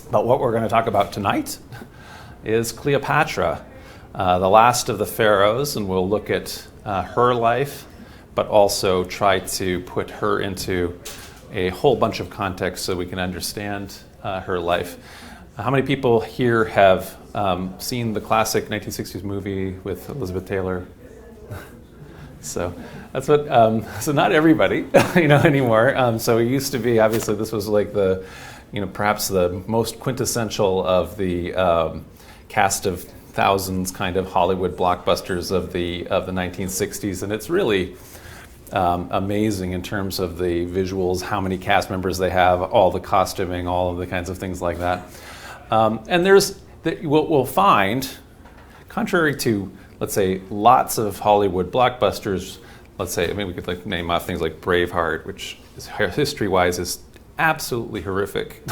But what we're going to talk about tonight is Cleopatra, the last of the pharaohs, and we'll look at her life, but also try to put her into a whole bunch of context so we can understand her life. How many people here have seen the classic 1960s movie with Elizabeth Taylor? So that's what. So not everybody, anymore. So it used to be, obviously, this was like the, perhaps the most quintessential of the cast of thousands kind of Hollywood blockbusters of the 1960s, and it's really amazing in terms of the visuals, how many cast members they have, all the costuming, all of the kinds of things like that. And we'll find, contrary to, let's say, lots of Hollywood blockbusters, let's say, we could name off things like Braveheart, which is, history-wise is absolutely horrific,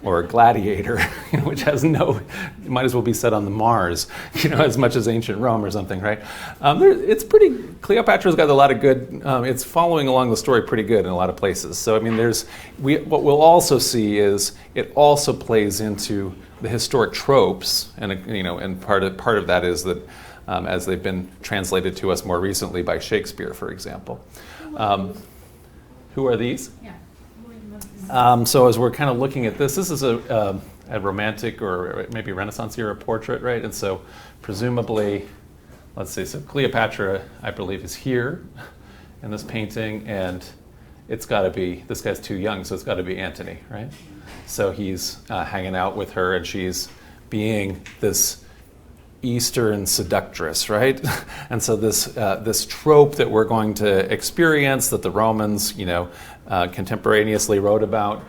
or Gladiator, which has might as well be set on the Mars, as much as ancient Rome or something, right? It's pretty, Cleopatra's got a lot of good, it's following along the story pretty good in a lot of places. So, what we'll also see is it also plays into the historic tropes, and part of that is that as they've been translated to us more recently by Shakespeare, for example. Who are these? Yeah. So as we're kind of looking at this is a romantic or maybe Renaissance era portrait, right? And so presumably, let's see, so Cleopatra, I believe, is here in this painting, and it's got to be, this guy's too young, so it's got to be Antony, right? So he's hanging out with her, and she's being this Eastern seductress, right? And so this trope that we're going to experience, that the Romans, contemporaneously wrote about,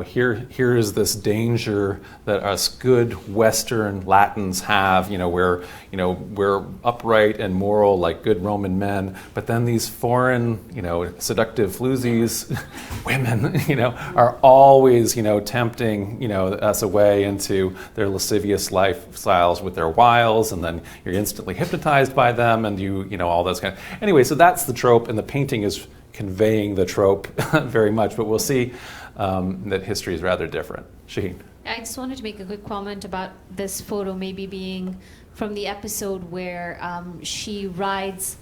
here is this danger that us good Western Latins have, where we're upright and moral like good Roman men, but then these foreign, seductive floozies, women, are always, tempting, us away into their lascivious lifestyles with their wiles, and then you're instantly hypnotized by them, and all those kind of. Anyway, so that's the trope, and the painting is conveying the trope very much, but we'll see that history is rather different. Shaheen. I just wanted to make a quick comment about this photo maybe being from the episode where she rides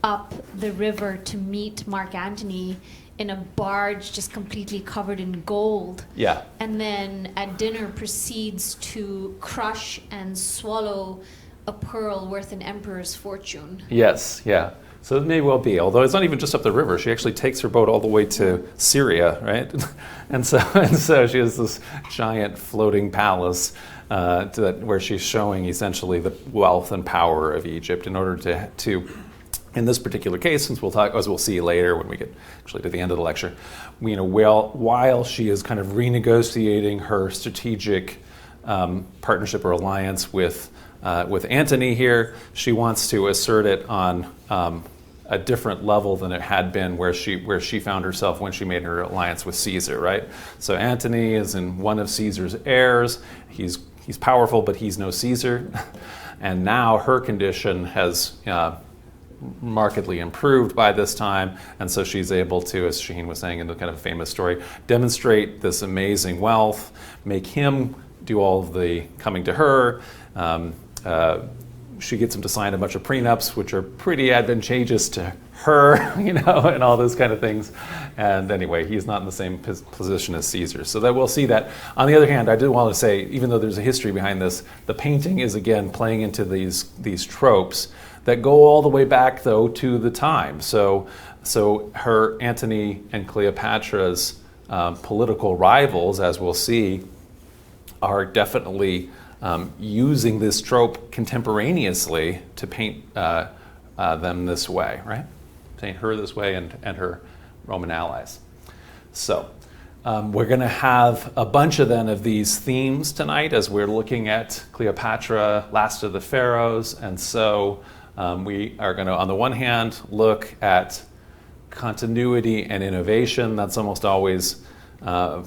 up the river to meet Mark Antony in a barge just completely covered in gold. Yeah. And then at dinner proceeds to crush and swallow a pearl worth an emperor's fortune. Yes, yeah. So it may well be, although it's not even just up the river. She actually takes her boat all the way to Syria, right? and so she has this giant floating palace where she's showing essentially the wealth and power of Egypt in order to in this particular case, since we'll talk, as we'll see later when we get actually to the end of the lecture, while she is kind of renegotiating her strategic partnership or alliance with Antony here, she wants to assert it on a different level than it had been where she found herself when she made her alliance with Caesar, right? So Antony is in one of Caesar's heirs. He's powerful, but he's no Caesar. And now her condition has markedly improved by this time, and so she's able to, as Shaheen was saying in the kind of famous story, demonstrate this amazing wealth, make him do all of the coming to her. She gets him to sign a bunch of prenups, which are pretty advantageous to her, and all those kind of things. And anyway, he's not in the same position as Caesar. So that we'll see that. On the other hand, I do want to say, even though there's a history behind this, the painting is again playing into these tropes that go all the way back, though, to the time. So her Antony and Cleopatra's political rivals, as we'll see, are definitely using this trope contemporaneously to paint them this way, right? Paint her this way and her Roman allies. So we're going to have a bunch of these themes tonight as we're looking at Cleopatra, last of the pharaohs, and so we are going to, on the one hand, look at continuity and innovation. That's almost always to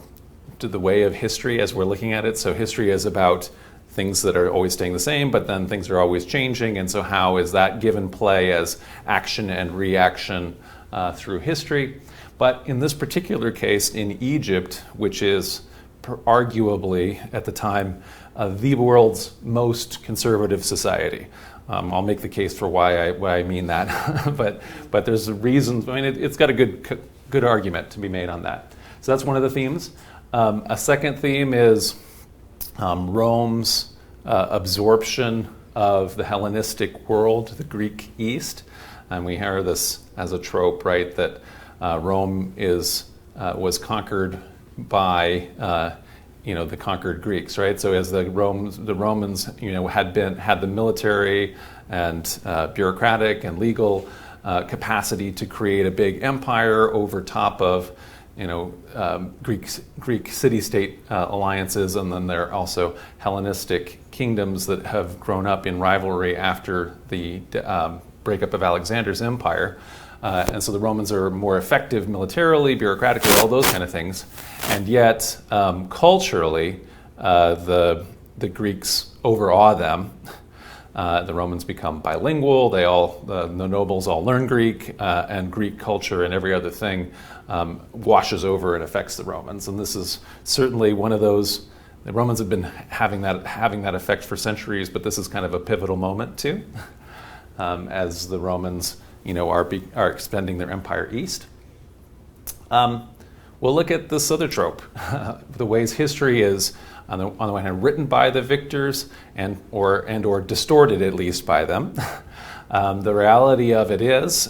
the way of history as we're looking at it. So history is about things that are always staying the same, but then things are always changing. And so how is that given play as action and reaction through history? But in this particular case, in Egypt, which is arguably at the time the world's most conservative society. I'll make the case for why I mean that, but there's a reason. I mean, it's got a good argument to be made on that. So that's one of the themes. A second theme is Rome's absorption of the Hellenistic world, the Greek East, and we hear this as a trope, right? That Rome was conquered by the conquered Greeks, right? So as the Romans had the military and bureaucratic and legal capacity to create a big empire over top of Greek city-state alliances, and then there are also Hellenistic kingdoms that have grown up in rivalry after the breakup of Alexander's empire. And so the Romans are more effective militarily, bureaucratically, all those kind of things. And yet, culturally, the Greeks overawe them. The Romans become bilingual. The nobles all learn Greek, and Greek culture and every other thing washes over and affects the Romans. And this is certainly one of those. The Romans have been having that effect for centuries, but this is kind of a pivotal moment too, as the Romans are expanding their empire east. We'll look at this other trope, the ways history is, on the one hand, written by the victors or distorted at least by them. The reality of it is,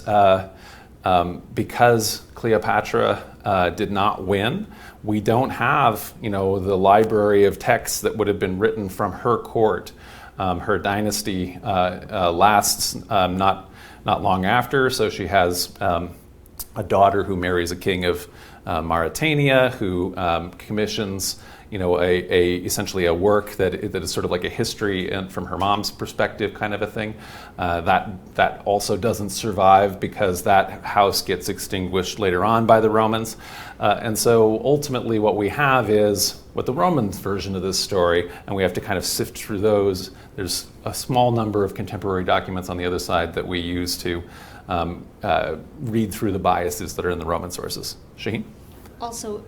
because Cleopatra did not win, we don't have the library of texts that would have been written from her court. Her dynasty lasts not long after, so she has a daughter who marries a king of Mauritania, who commissions essentially a work that is sort of like a history and from her mom's perspective kind of a thing. That also doesn't survive because that house gets extinguished later on by the Romans. And so ultimately what we have is what the Romans version of this story, and we have to kind of sift through those. There's a small number of contemporary documents on the other side that we use to read through the biases that are in the Roman sources. Shaheen? Also,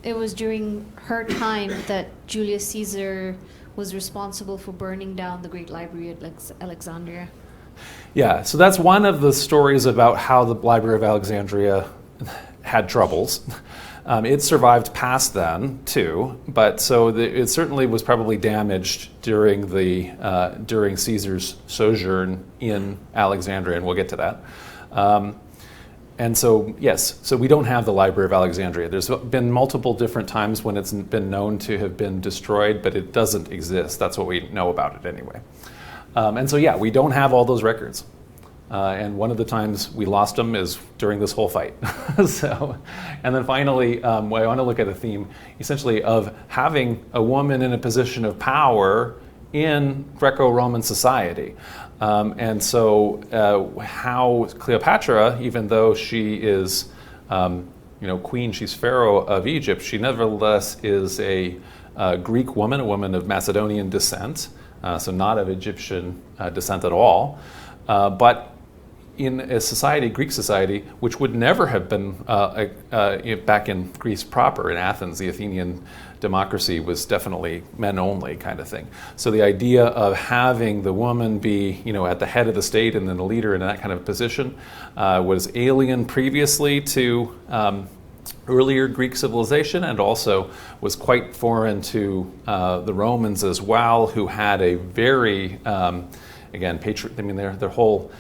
it was during her time that Julius Caesar was responsible for burning down the Great Library at Alexandria. Yeah, so that's one of the stories about how the Library of Alexandria had troubles. It survived past then too, but so it certainly was probably damaged during Caesar's sojourn in Alexandria, and we'll get to that. And so, yes, so we don't have the Library of Alexandria. There's been multiple different times when it's been known to have been destroyed, but it doesn't exist. That's what we know about it anyway. And so, yeah, we don't have all those records. And one of the times we lost them is during this whole fight. And then finally, I want to look at a theme essentially of having a woman in a position of power in Greco-Roman society. And so how Cleopatra, even though she is queen, she's pharaoh of Egypt, she nevertheless is a Greek woman, a woman of Macedonian descent, so not of Egyptian descent at all, but in a society, Greek society, which would never have been back in Greece proper, in Athens, the Athenian democracy was definitely men only kind of thing. So the idea of having the woman be, at the head of the state and then a leader in that kind of position was alien previously to earlier Greek civilization, and also was quite foreign to the Romans as well, who had a very, their whole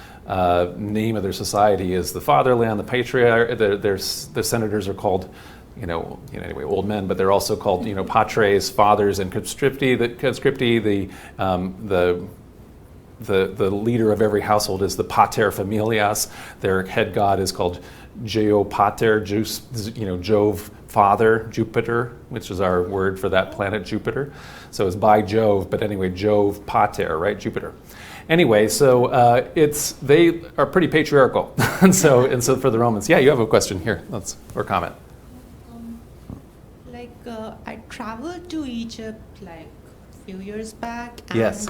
name of their society is the fatherland, the patriarch. The senators are called, anyway, old men, but they're also called, patres, fathers, and conscripti. The leader of every household is the pater familias. Their head god is called Geopater, Jove father, Jupiter, which is our word for that planet, Jupiter. So it's by Jove, but anyway, Jove pater, right, Jupiter. Anyway, so they are pretty patriarchal, and so for the Romans, yeah, you have a question here, or comment. I traveled to Egypt a few years back, and yes.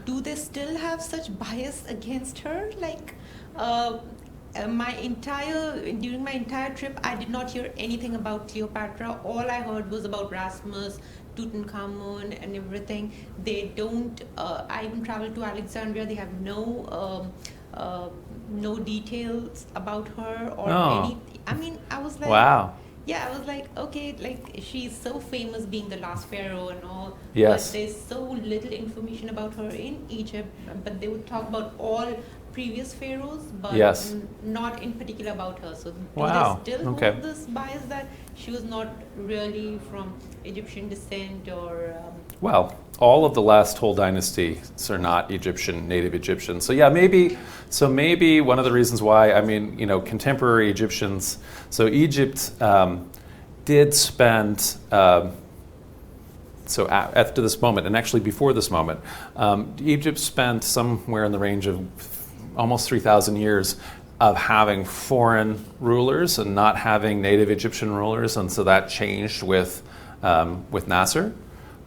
Do they still have such bias against her? During my entire trip, I did not hear anything about Cleopatra. All I heard was about Rasmus, Tutankhamun, and everything. They don't. I even traveled to Alexandria. They have no details about her or any. I mean, I was like, wow. Yeah, I was like, okay, like she's so famous being the last pharaoh and all. Yes. But there's so little information about her in Egypt. But they would talk about all previous pharaohs, but Yes. not in particular about her. So Wow. do they still Okay. hold this bias that she was not really from Egyptian descent or? Well, all of the last whole dynasties are not Egyptian, native Egyptian. So yeah, maybe one of the reasons why, I mean, contemporary Egyptians, so Egypt did spend, after this moment, and actually before this moment, Egypt spent somewhere in the range of almost 3,000 years of having foreign rulers and not having native Egyptian rulers, and so that changed with Nasser.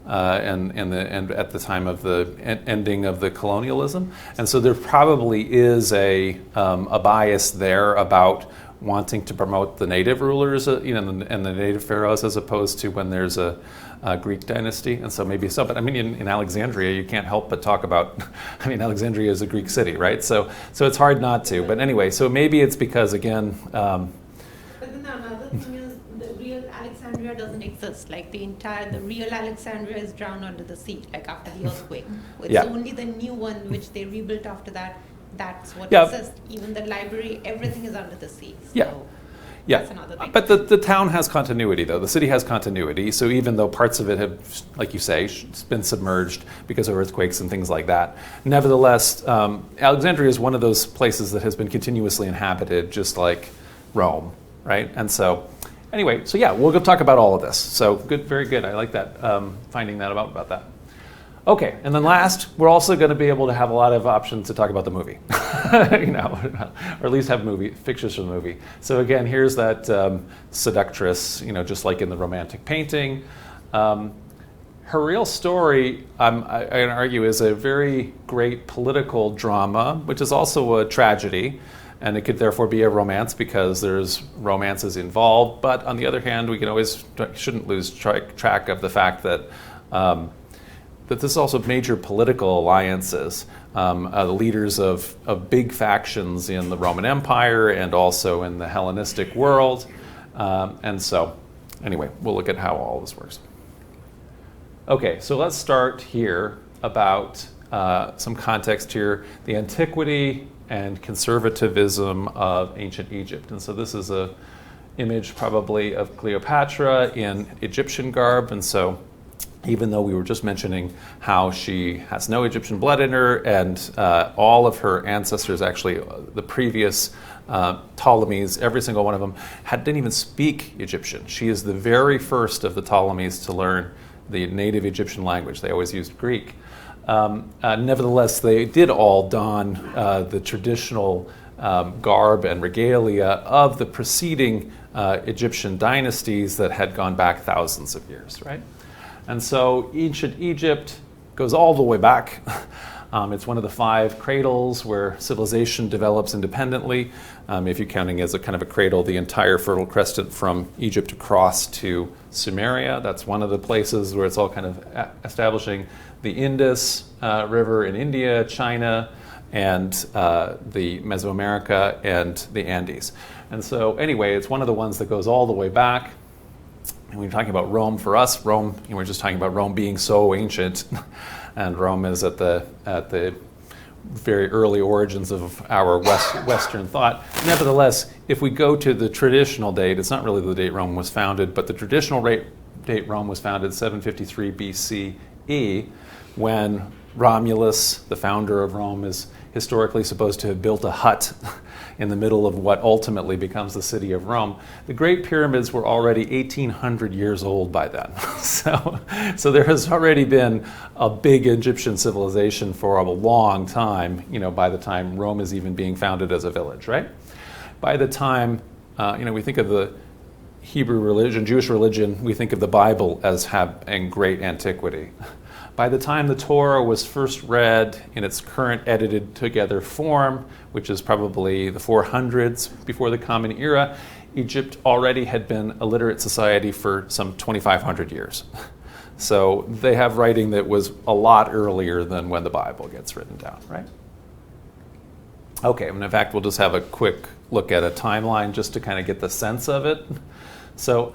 And at the time of the ending of the colonialism, and so there probably is a bias there about wanting to promote the native rulers, and the native pharaohs, as opposed to when there's a Greek dynasty, and so maybe so. But I mean, in Alexandria, you can't help but talk about. I mean, Alexandria is a Greek city, right? So it's hard not to. But anyway, so maybe it's because again. But then another thing is the real Alexandria doesn't exist. Like the real Alexandria is drowned under the sea, like after the earthquake. It's only the new one which they rebuilt after that. That's what exists. Even the library, everything is under the sea. So that's another thing. But the town has continuity, though. The city has continuity. So even though parts of it have, like you say, been submerged because of earthquakes and things like that, nevertheless, Alexandria is one of those places that has been continuously inhabited, just like Rome, right? And so, anyway, so yeah, we'll go talk about all of this. So good, very good. I like that, finding that about that. Okay, and then last, we're also going to be able to have a lot of options to talk about the movie, or at least have pictures from the movie. So again, here's that seductress, just like in the romantic painting. Her real story, I can argue, is a very great political drama, which is also a tragedy, and it could therefore be a romance because there's romances involved. But on the other hand, we shouldn't lose track of the fact that this is also major political alliances, the leaders of big factions in the Roman Empire and also in the Hellenistic world. And so, anyway, we'll look at how all this works. Okay, so let's start here about some context here, the antiquity and conservatism of ancient Egypt. And so this is a image probably of Cleopatra in Egyptian garb, and so even though we were just mentioning how she has no Egyptian blood in her, and all of her ancestors, actually the previous Ptolemies, every single one of them, didn't even speak Egyptian. She is the very first of the Ptolemies to learn the native Egyptian language. They always used Greek. Nevertheless, they did all don the traditional garb and regalia of the preceding Egyptian dynasties that had gone back thousands of years, right? And so ancient Egypt goes all the way back. It's one of the 5 cradles where civilization develops independently. If you're counting as a kind of a cradle, the entire Fertile Crescent from Egypt across to Sumeria. That's one of the places where it's all kind of establishing the Indus River in India, China, and the Mesoamerica and the Andes. And so anyway, it's one of the ones that goes all the way back. And when you're talking about Rome, for us, Rome, we're just talking about Rome being so ancient, and Rome is at the very early origins of our Western thought. Nevertheless, if we go to the traditional date, it's not really the date Rome was founded, but the traditional date Rome was founded 753 BCE, when Romulus, the founder of Rome, is historically supposed to have built a hut in the middle of what ultimately becomes the city of Rome. The Great Pyramids were already 1,800 years old by then. So there has already been a big Egyptian civilization for a long time, by the time Rome is even being founded as a village, right? By the time, we think of the Hebrew religion, Jewish religion, we think of the Bible as having great antiquity. by the time the Torah was first read in its current edited together form, which is probably the 400s before the Common Era, Egypt already had been a literate society for some 2,500 years. So they have writing that was a lot earlier than when the Bible gets written down, right? Okay, and in fact, we'll just have a quick look at a timeline just to kind of get the sense of it. So,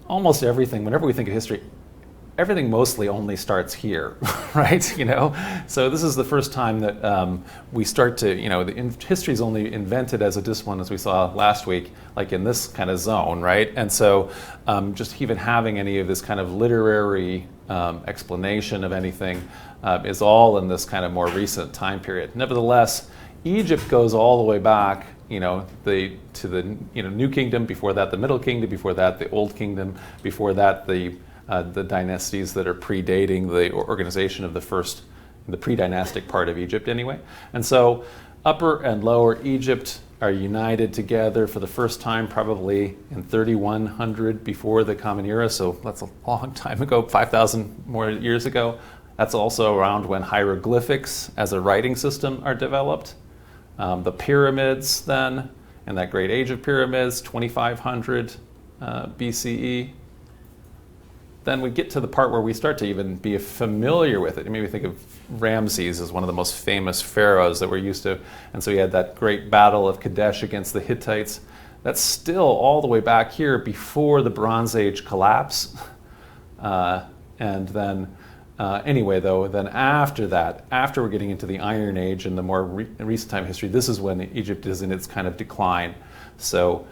almost everything, whenever we think of history, everything mostly only starts here, right? So this is the first time that we start to, history is only invented as a discipline, as we saw last week, like in this kind of zone, right? And so just even having any of this kind of literary explanation of anything is all in this kind of more recent time period. Nevertheless, Egypt goes all the way back, to the New Kingdom. Before that, the Middle Kingdom. Before that, the Old Kingdom. Before that, the dynasties that are predating the organization of the pre-dynastic part of Egypt anyway. And so Upper and Lower Egypt are united together for the first time probably in 3100 before the Common Era, so that's a long time ago, 5,000 more years ago. That's also around when hieroglyphics as a writing system are developed. The pyramids then, and that great age of pyramids, 2500 BCE. Then we get to the part where we start to even be familiar with it. You maybe think of Ramses as one of the most famous pharaohs that we're used to. And so he had that great battle of Kadesh against the Hittites. That's still all the way back here before the Bronze Age collapse. And then, then after that, after we're getting into the Iron Age and the more recent time history, this is when Egypt is in its kind of decline. So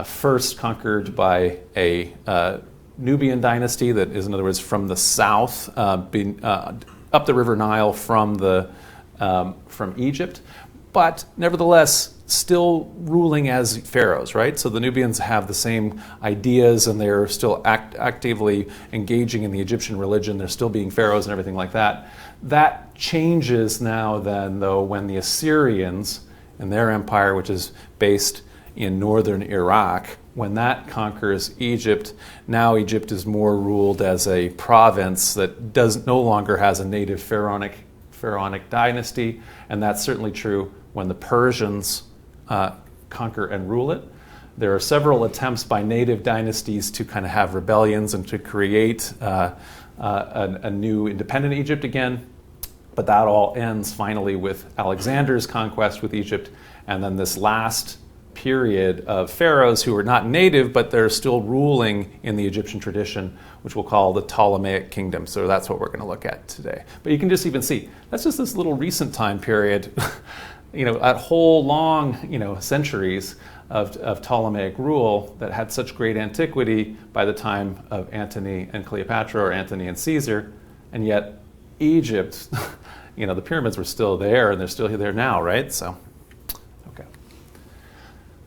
first conquered by a Nubian dynasty that is, in other words, from the south, up the River Nile from Egypt, but nevertheless still ruling as pharaohs, right? So the Nubians have the same ideas, and they're still actively engaging in the Egyptian religion. They're still being pharaohs and everything like that. That changes now then, though, when the Assyrians and their empire, which is based in northern Iraq, when that conquers Egypt, now Egypt is more ruled as a province that no longer has a native pharaonic dynasty, and that's certainly true when the Persians conquer and rule it. There are several attempts by native dynasties to kind of have rebellions and to create a new independent Egypt again, but that all ends finally with Alexander's conquest with Egypt, and then this last period of pharaohs who are not native, but they're still ruling in the Egyptian tradition, which we'll call the Ptolemaic kingdom. So that's what we're going to look at today. But you can just even see, that's just this little recent time period, that whole long, centuries of Ptolemaic rule that had such great antiquity by the time of Antony and Cleopatra or Antony and Caesar, and yet Egypt, the pyramids were still there, and they're still there now, right?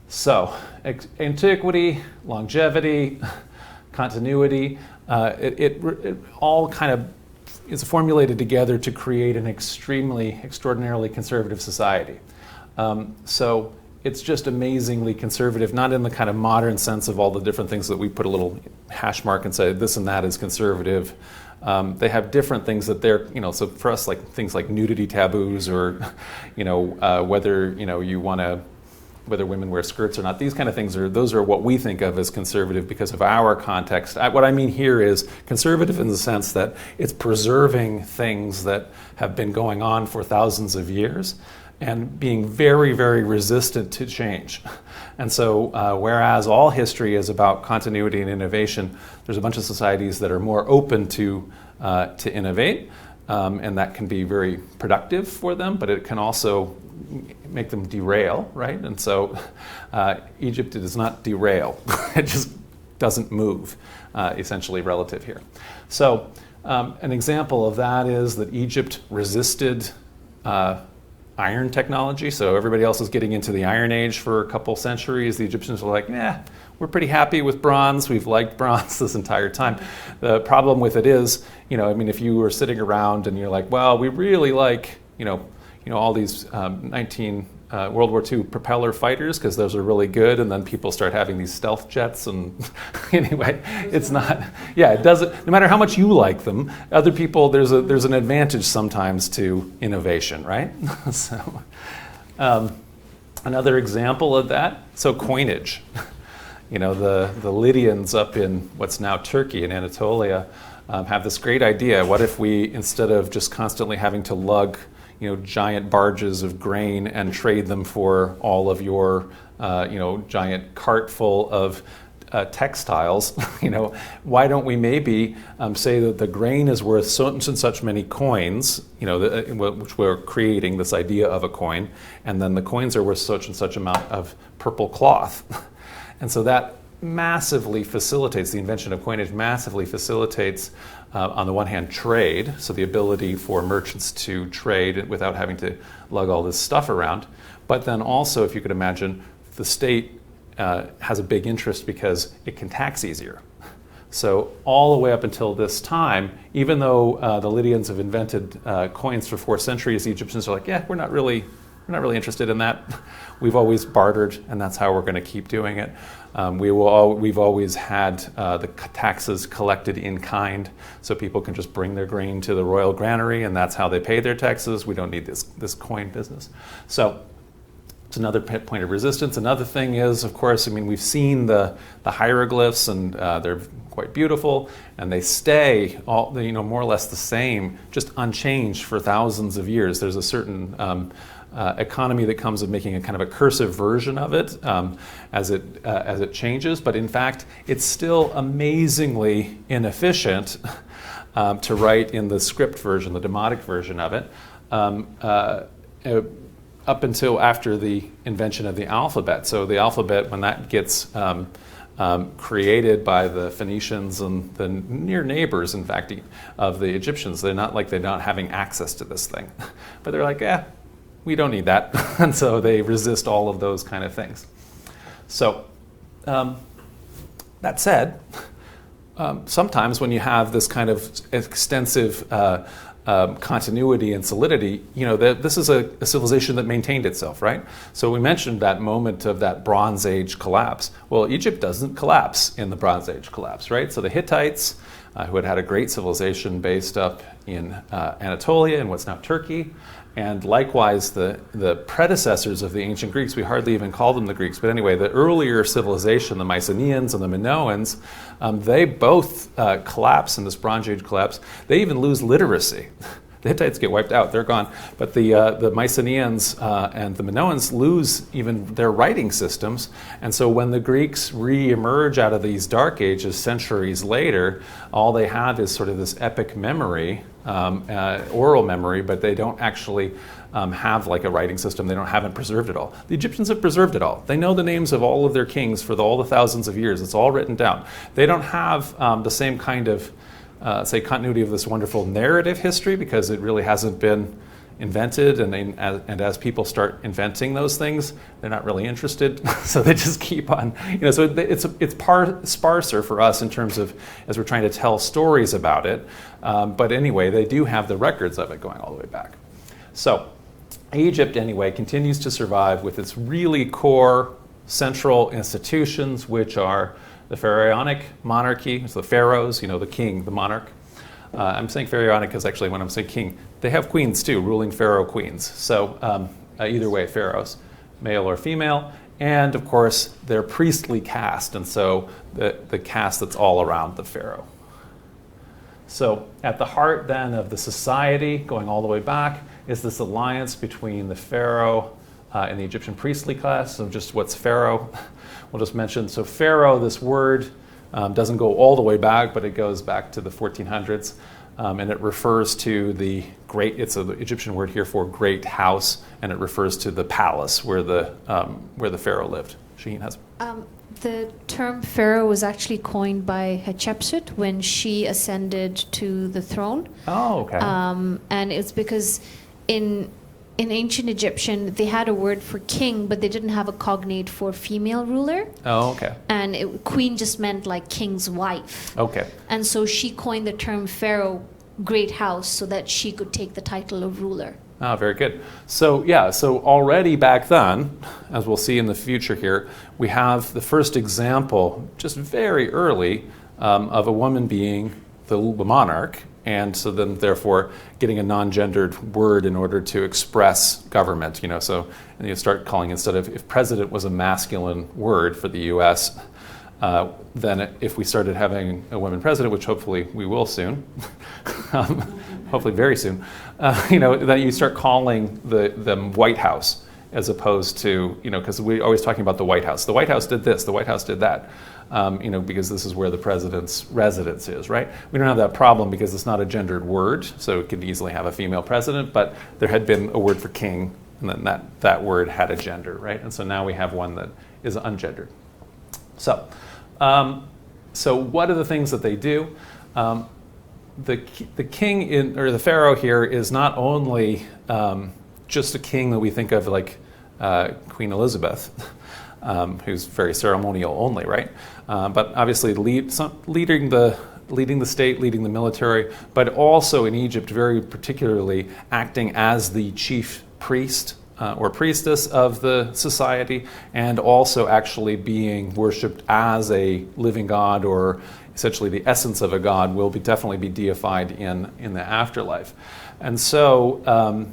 So, antiquity, longevity, continuity, it all kind of is formulated together to create an extraordinarily conservative society. So it's just amazingly conservative, not in the kind of modern sense of all the different things that we put a little hash mark and say this and that is conservative. They have different things that they're, so for us, like things like nudity taboos or, whether, you want to, whether women wear skirts or not, these kind of things those are what we think of as conservative because of our context. What I mean here is conservative in the sense that it's preserving things that have been going on for thousands of years and being very, very resistant to change. And so whereas all history is about continuity and innovation, there's a bunch of societies that are more open to innovate, and that can be very productive for them, but it can also make them derail, right? And so Egypt does not derail. It just doesn't move, essentially, relative here. So an example of that is that Egypt resisted iron technology. So everybody else is getting into the Iron Age for a couple centuries. The Egyptians were like, we're pretty happy with bronze. We've liked bronze this entire time. The problem with it is, if you were sitting around and you're like, well, we really like, all these World War II propeller fighters because those are really good, and then people start having these stealth jets, and anyway, it's not. Yeah, it doesn't. No matter how much you like them, other people there's an advantage sometimes to innovation, right? So, another example of that. So coinage. You know, the Lydians up in what's now Turkey in Anatolia have this great idea. What if we, instead of just constantly having to lug, you know, giant barges of grain and trade them for all of your, you know, giant cart full of textiles, you know, why don't we maybe say that the grain is worth such and such many coins, you know, which we're creating this idea of a coin, and then the coins are worth such and such amount of purple cloth. And so that massively facilitates, the invention of coinage massively facilitates, on the one hand, trade, so the ability for merchants to trade without having to lug all this stuff around. But then also, if you could imagine, the state has a big interest because it can tax easier. So all the way up until this time, even though the Lydians have invented coins for 4 centuries, the Egyptians are like, yeah, we're not really interested in that. We've always bartered, and that's how we're going to keep doing it. We've always had the taxes collected in kind, so people can just bring their grain to the royal granary, and that's how they pay their taxes. We don't need this coin business. So it's another point of resistance. Another thing is, of course, I mean, we've seen the hieroglyphs, and they're quite beautiful, and they stay all, you know, more or less the same, just unchanged for thousands of years. There's a certain economy that comes of making a kind of a cursive version of it as it changes, but in fact, it's still amazingly inefficient to write in the script version, the Demotic version of it, up until after the invention of the alphabet. So the alphabet, when that gets created by the Phoenicians and the near neighbors, in fact, of the Egyptians, they're not having access to this thing, but they're like, we don't need that. And so they resist all of those kind of things. So that said, sometimes when you have this kind of extensive continuity and solidity, you know, this is a civilization that maintained itself, right? So we mentioned that moment of that Bronze Age collapse. Well, Egypt doesn't collapse in the Bronze Age collapse, right? So the Hittites, who had a great civilization based up in Anatolia and what's now Turkey, and likewise, the predecessors of the ancient Greeks, we hardly even call them the Greeks, but anyway, the earlier civilization, the Mycenaeans and the Minoans, they both collapse in this Bronze Age collapse. They even lose literacy. The Hittites get wiped out, they're gone. But the Mycenaeans and the Minoans lose even their writing systems. And so when the Greeks re-emerge out of these dark ages centuries later, all they have is sort of this epic memory, oral memory, but they don't actually have like a writing system. They haven't preserved it all. The Egyptians have preserved it all. They know the names of all of their kings for all the thousands of years. It's all written down. They don't have the same kind of say continuity of this wonderful narrative history because it really hasn't been invented, and as people start inventing those things, they're not really interested, so they just keep on, you know. So it's sparser for us in terms of as we're trying to tell stories about it. But anyway, they do have the records of it going all the way back. So Egypt, anyway, continues to survive with its really core central institutions, which are the pharaonic monarchy, so the pharaohs, you know, the king, the monarch. I'm saying pharaonic because actually when I'm saying king, they have queens too, ruling pharaoh queens. So either way, pharaohs, male or female. And of course, their priestly caste, and so the caste that's all around the pharaoh. So at the heart then of the society, going all the way back, is this alliance between the pharaoh and the Egyptian priestly class. So just what's pharaoh? We'll just mention, so pharaoh, this word doesn't go all the way back, but it goes back to the 1400s, and it refers to the great, it's an Egyptian word here for great house, and it refers to the palace where the pharaoh lived. Shaheen has. The term pharaoh was actually coined by Hatshepsut when she ascended to the throne. Oh, okay. And it's because in ancient Egyptian, they had a word for king, but they didn't have a cognate for female ruler. Oh, okay. And queen just meant like king's wife. Okay. And so she coined the term pharaoh, great house, so that she could take the title of ruler. Ah, very good. So yeah, so already back then, as we'll see in the future here, we have the first example, just very early, of a woman being the monarch, and so then therefore getting a non-gendered word in order to express government. So and you start calling, instead of, if president was a masculine word for the U.S., then if we started having a woman president, which hopefully we will soon, hopefully very soon, then you start calling the White House, as opposed to, because we're always talking about the White House. The White House did this, the White House did that, because this is where the president's residence is, right? We don't have that problem because it's not a gendered word, so it could easily have a female president, but there had been a word for king, and then that word had a gender, right? And so now we have one that is ungendered. So what are the things that they do? The king or the pharaoh here is not only just a king that we think of like Queen Elizabeth, who's very ceremonial only, right? But obviously leading the state, leading the military, but also in Egypt very particularly acting as the chief priest or priestess of the society, and also actually being worshipped as a living god, or essentially the essence of a god will definitely be deified in the afterlife. And so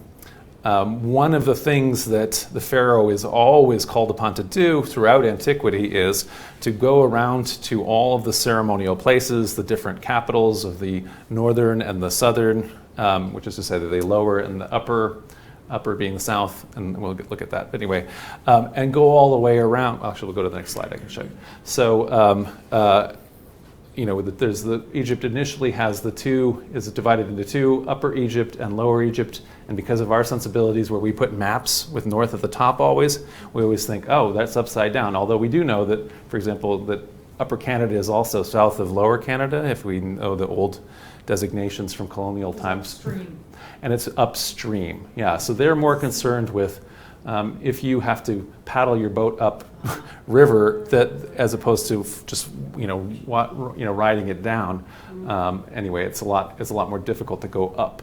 one of the things that the pharaoh is always called upon to do throughout antiquity is to go around to all of the ceremonial places, the different capitals of the northern and the southern, which is to say that the lower and the upper being the south, and we'll look at that. But anyway, and go all the way around. Actually, we'll go to the next slide. I can show you. So, there's Egypt initially has is divided into two, Upper Egypt and Lower Egypt. And because of our sensibilities, where we put maps with north at the top always, we always think, oh, that's upside down. Although we do know that, for example, that Upper Canada is also south of Lower Canada, if we know the old designations from colonial times. Upstream. And it's upstream, yeah. So they're more concerned with if you have to paddle your boat up river, that as opposed to just riding it down. Anyway, it's a lot more difficult to go up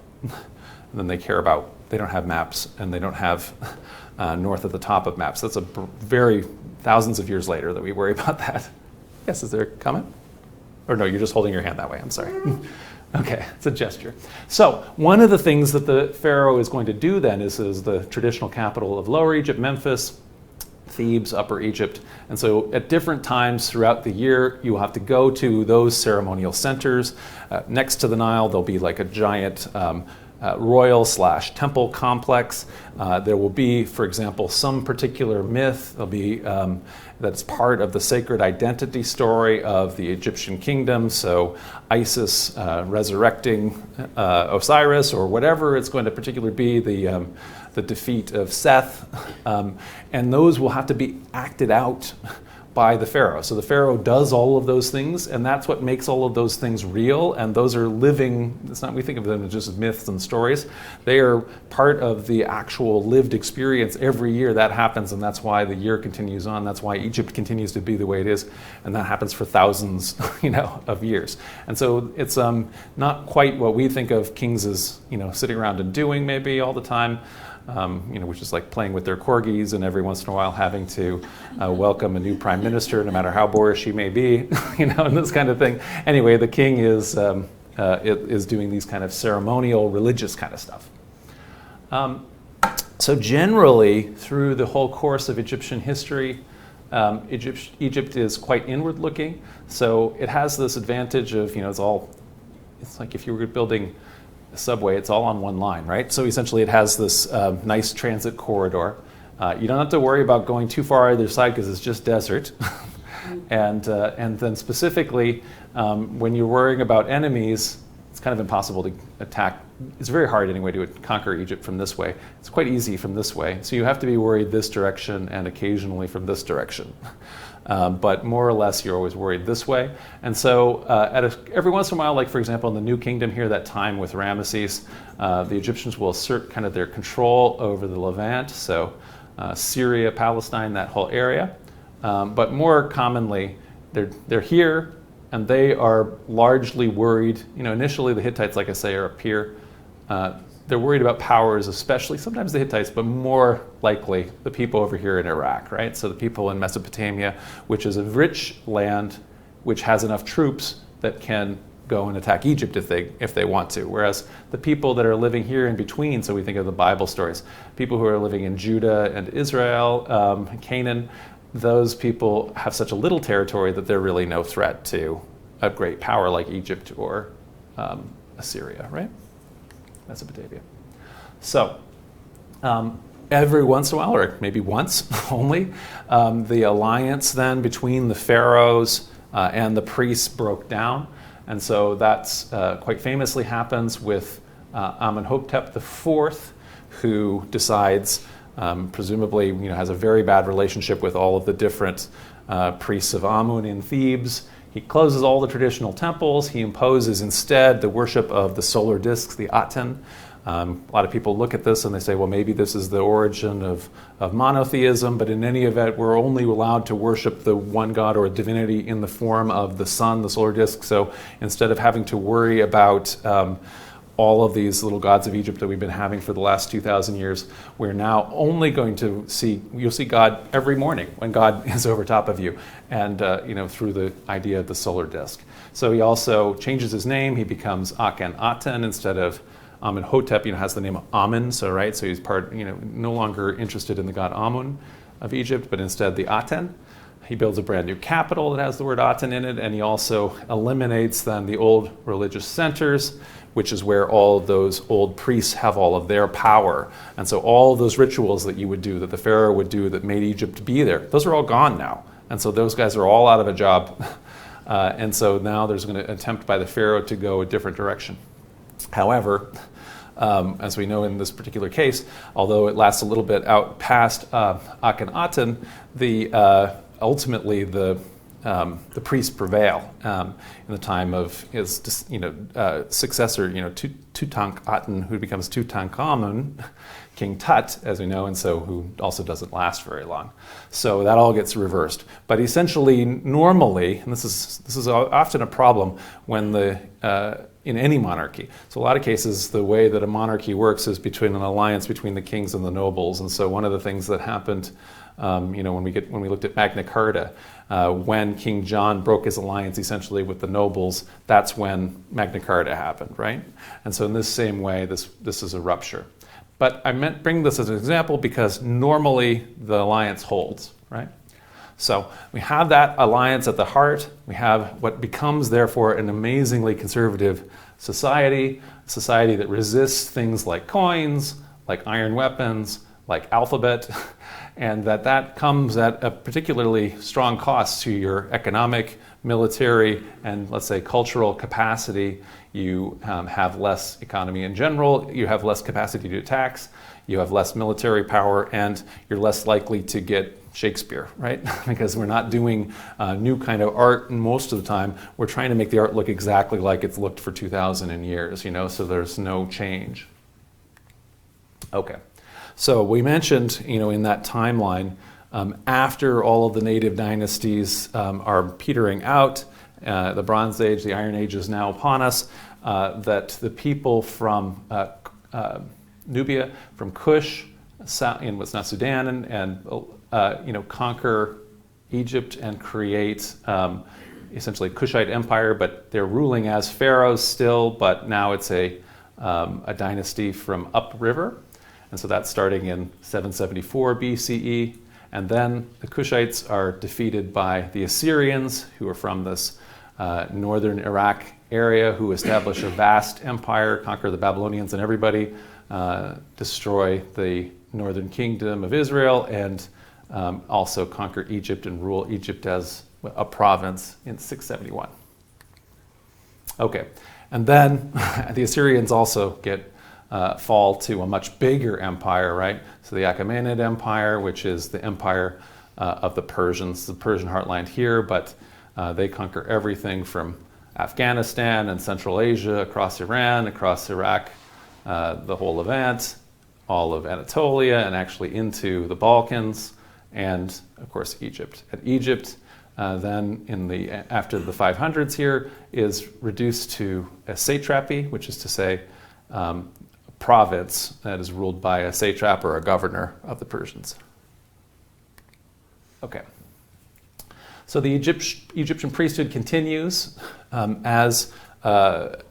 than they care about. They don't have maps, and they don't have north at the top of maps. That's a very thousands of years later that we worry about that. Yes, is there a comment? Or no, you're just holding your hand that way. I'm sorry. Okay, it's a gesture. So one of the things that the pharaoh is going to do then is the traditional capital of Lower Egypt, Memphis, Thebes, Upper Egypt. And so at different times throughout the year, you will have to go to those ceremonial centers. Next to the Nile, there'll be like a giant royal/temple complex. There will be, for example, some particular myth. There'll be that's part of the sacred identity story of the Egyptian kingdom. So Isis resurrecting Osiris, or whatever it's going to particularly be, the defeat of Seth, and those will have to be acted out by the pharaoh. So the pharaoh does all of those things, and that's what makes all of those things real, and those are living. It's not, we think of them as just myths and stories. They are part of the actual lived experience. Every year that happens, and that's why the year continues on. That's why Egypt continues to be the way it is, and that happens for thousands of years. And so it's not quite what we think of kings as sitting around and doing maybe all the time, which is like playing with their corgis and every once in a while having to welcome a new prime minister, no matter how boorish she may be, and this kind of thing. Anyway, the king is doing these kind of ceremonial, religious kind of stuff. So generally, through the whole course of Egyptian history, Egypt is quite inward-looking. So it has this advantage of, it's like if you were building a subway, it's all on one line, right? So essentially it has this nice transit corridor. You don't have to worry about going too far either side because it's just desert. And then specifically, when you're worrying about enemies, it's kind of impossible to attack. It's very hard anyway to conquer Egypt from this way. It's quite easy from this way. So you have to be worried this direction and occasionally from this direction. But more or less, you're always worried this way. And so every once in a while, like for example, in the New Kingdom here, that time with Ramesses, the Egyptians will assert kind of their control over the Levant, so Syria, Palestine, that whole area. But more commonly, they're here, and they are largely worried. Initially the Hittites, like I say, are up here. they're worried about powers, especially sometimes the Hittites, but more likely the people over here in Iraq, right? So the people in Mesopotamia, which is a rich land, which has enough troops that can go and attack Egypt if they want to. Whereas the people that are living here in between, so we think of the Bible stories, people who are living in Judah and Israel, Canaan, those people have such a little territory that they're really no threat to a great power like Egypt or Assyria, right? Mesopotamia. So every once in a while, or maybe once only, the alliance then between the pharaohs and the priests broke down. And so that's quite famously happens with Amenhotep IV, who decides, presumably, has a very bad relationship with all of the different priests of Amun in Thebes. He closes all the traditional temples. He imposes instead the worship of the solar discs, the Aten. A lot of people look at this and they say, well, maybe this is the origin of monotheism, but in any event, we're only allowed to worship the one god or divinity in the form of the sun, the solar disk. So instead of having to worry about all of these little gods of Egypt that we've been having for the last 2,000 years, we're now only going to you'll see God every morning when God is over top of you, and through the idea of the solar disk. So he also changes his name. He becomes Akhenaten instead of Amenhotep, has the name of Amun, so he's no longer interested in the god Amun of Egypt, but instead the Aten. He builds a brand new capital that has the word Aten in it, and he also eliminates then the old religious centers, which is where all of those old priests have all of their power. And so all of those rituals that you would do, that the pharaoh would do, that made Egypt be there, those are all gone now. And so those guys are all out of a job. And so now there's an attempt by the pharaoh to go a different direction. However, as we know in this particular case, although it lasts a little bit out past Akhenaten, ultimately the priests prevail in the time of his successor, Tutankhaten, who becomes Tutankhamun, King Tut, as we know, and so who also doesn't last very long. So that all gets reversed. But essentially, normally, and this is often a problem when in any monarchy. So a lot of cases, the way that a monarchy works is between an alliance between the kings and the nobles. And so one of the things that happened, when we looked at Magna Carta, when King John broke his alliance essentially with the nobles, that's when Magna Carta happened, right? And so in this same way, this is a rupture. But I bring this as an example because normally the alliance holds, right? So we have that alliance at the heart. We have what becomes, therefore, an amazingly conservative society, a society that resists things like coins, like iron weapons, like alphabet, and that comes at a particularly strong cost to your economic, military, and let's say cultural capacity. You have less economy in general, you have less capacity to tax, you have less military power, and you're less likely to get Shakespeare, right? Because we're not doing new kind of art, and most of the time we're trying to make the art look exactly like it's looked for 2,000 years, so there's no change. Okay, so we mentioned, in that timeline, after all of the native dynasties are petering out, the Bronze Age, the Iron Age is now upon us, that the people from Nubia, from Kush, in what's now Sudan, and conquer Egypt and create essentially a Kushite empire, but they're ruling as pharaohs still, but now it's a dynasty from upriver. And so that's starting in 774 BCE. And then the Kushites are defeated by the Assyrians, who are from this northern Iraq area, who establish a vast empire, conquer the Babylonians and everybody, destroy the northern kingdom of Israel, and also conquer Egypt and rule Egypt as a province in 671. Okay, and then the Assyrians also fall to a much bigger empire, right? So the Achaemenid Empire, which is the empire of the Persians, the Persian heartland here, but they conquer everything from Afghanistan and Central Asia, across Iran, across Iraq, the whole Levant, all of Anatolia, and actually into the Balkans, and of course Egypt. And Egypt then after the 500s here is reduced to a satrapy, which is to say province that is ruled by a satrap or a governor of the Persians. Okay. So the Egyptian priesthood continues as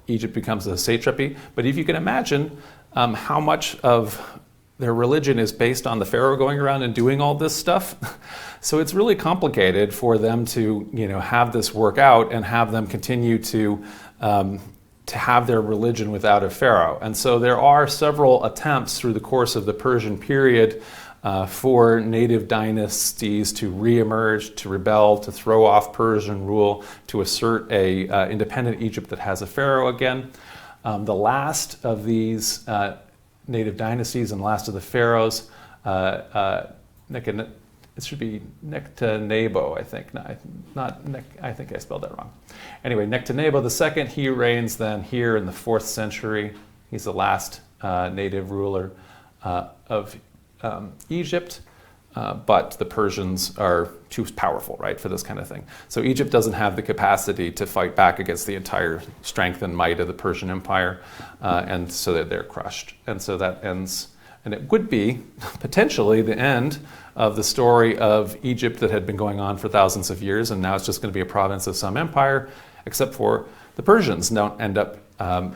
Egypt becomes a satrapy. But if you can imagine how much of their religion is based on the pharaoh going around and doing all this stuff, so it's really complicated for them to have this work out and have them continue to have their religion without a pharaoh. And so there are several attempts through the course of the Persian period for native dynasties to reemerge, to rebel, to throw off Persian rule, to assert a independent Egypt that has a pharaoh again. The last of these native dynasties and last of the pharaohs, it should be Nectanebo, I think. I think I spelled that wrong. Anyway, Nectanebo II, he reigns then here in the 4th century. He's the last native ruler of Egypt, but the Persians are too powerful, right, for this kind of thing. So Egypt doesn't have the capacity to fight back against the entire strength and might of the Persian Empire, and so that they're crushed. And so that ends, and it would be potentially the end of the story of Egypt that had been going on for thousands of years, and now it's just going to be a province of some empire, except for the Persians don't end up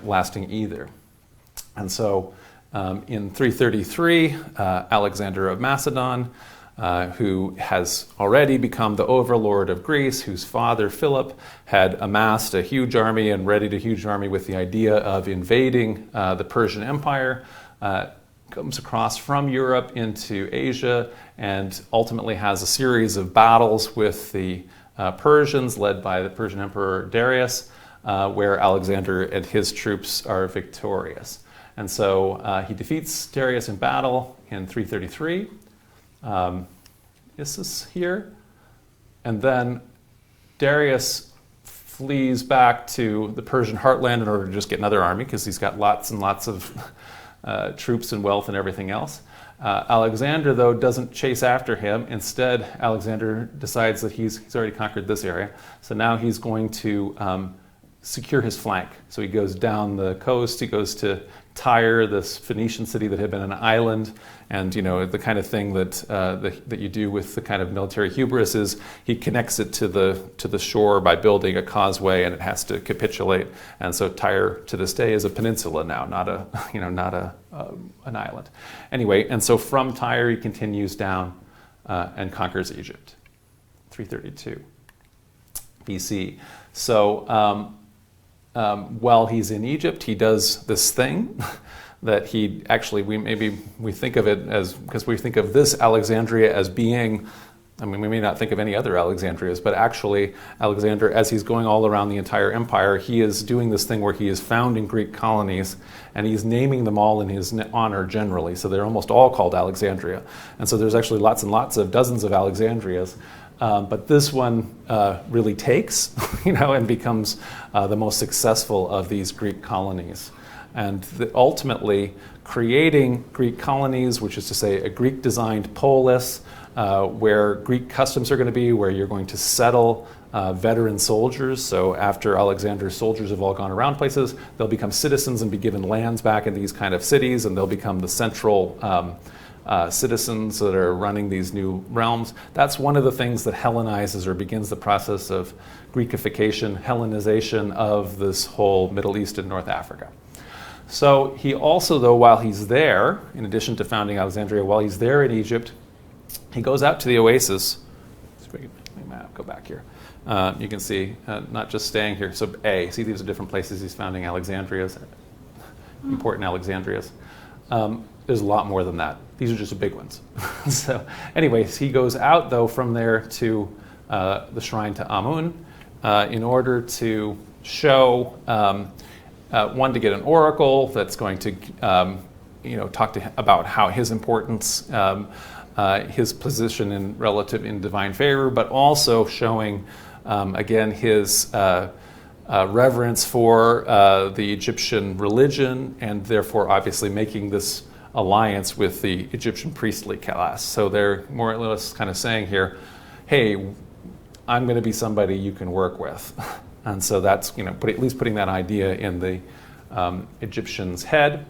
lasting either. And so in 333, Alexander of Macedon, who has already become the overlord of Greece, whose father Philip had amassed a huge army and readied a huge army with the idea of invading the Persian Empire, comes across from Europe into Asia and ultimately has a series of battles with the Persians led by the Persian Emperor Darius, where Alexander and his troops are victorious. And so he defeats Darius in battle in 333. This is here. And then Darius flees back to the Persian heartland in order to just get another army because he's got lots and lots of troops and wealth and everything else. Alexander, though, doesn't chase after him. Instead, Alexander decides that he's already conquered this area. So now he's going to secure his flank. So he goes down the coast. He goes to Tyre, this Phoenician city that had been an island, and the kind of thing that that you do with the kind of military hubris is he connects it to the shore by building a causeway, and it has to capitulate. And so Tyre to this day is a peninsula now, not an island. Anyway, and so from Tyre he continues down and conquers Egypt, 332 BC. So. While he's in Egypt, he does this thing that we think of it as, because we think of this Alexandria as being, we may not think of any other Alexandrias, but actually Alexander, as he's going all around the entire empire, he is doing this thing where he is founding Greek colonies, and he's naming them all in his honor generally. So they're almost all called Alexandria. And so there's actually lots and lots of dozens of Alexandrias. But this one really takes, and becomes the most successful of these Greek colonies. And ultimately creating Greek colonies, which is to say a Greek-designed polis, where Greek customs are going to be, where you're going to settle veteran soldiers. So after Alexander's soldiers have all gone around places, they'll become citizens and be given lands back in these kind of cities, and they'll become the central citizens that are running these new realms. That's one of the things that Hellenizes or begins the process of Greekification, Hellenization of this whole Middle East and North Africa. So he also, though, while he's there, in addition to founding Alexandria, while he's there in Egypt, he goes out to the oasis. Go back here. You can see, not just staying here. So see, these are different places he's founding Alexandrias, important Alexandrias. There's a lot more than that. These are just the big ones. So anyways, he goes out, though, from there to the shrine to Amun in order to show, one, to get an oracle that's going to talk to him about how his importance, his position in divine favor, but also showing, again, his reverence for the Egyptian religion, and therefore obviously making this alliance with the Egyptian priestly class. So they're more or less kind of saying here, hey, I'm going to be somebody you can work with. And so that's, at least putting that idea in the Egyptian's head.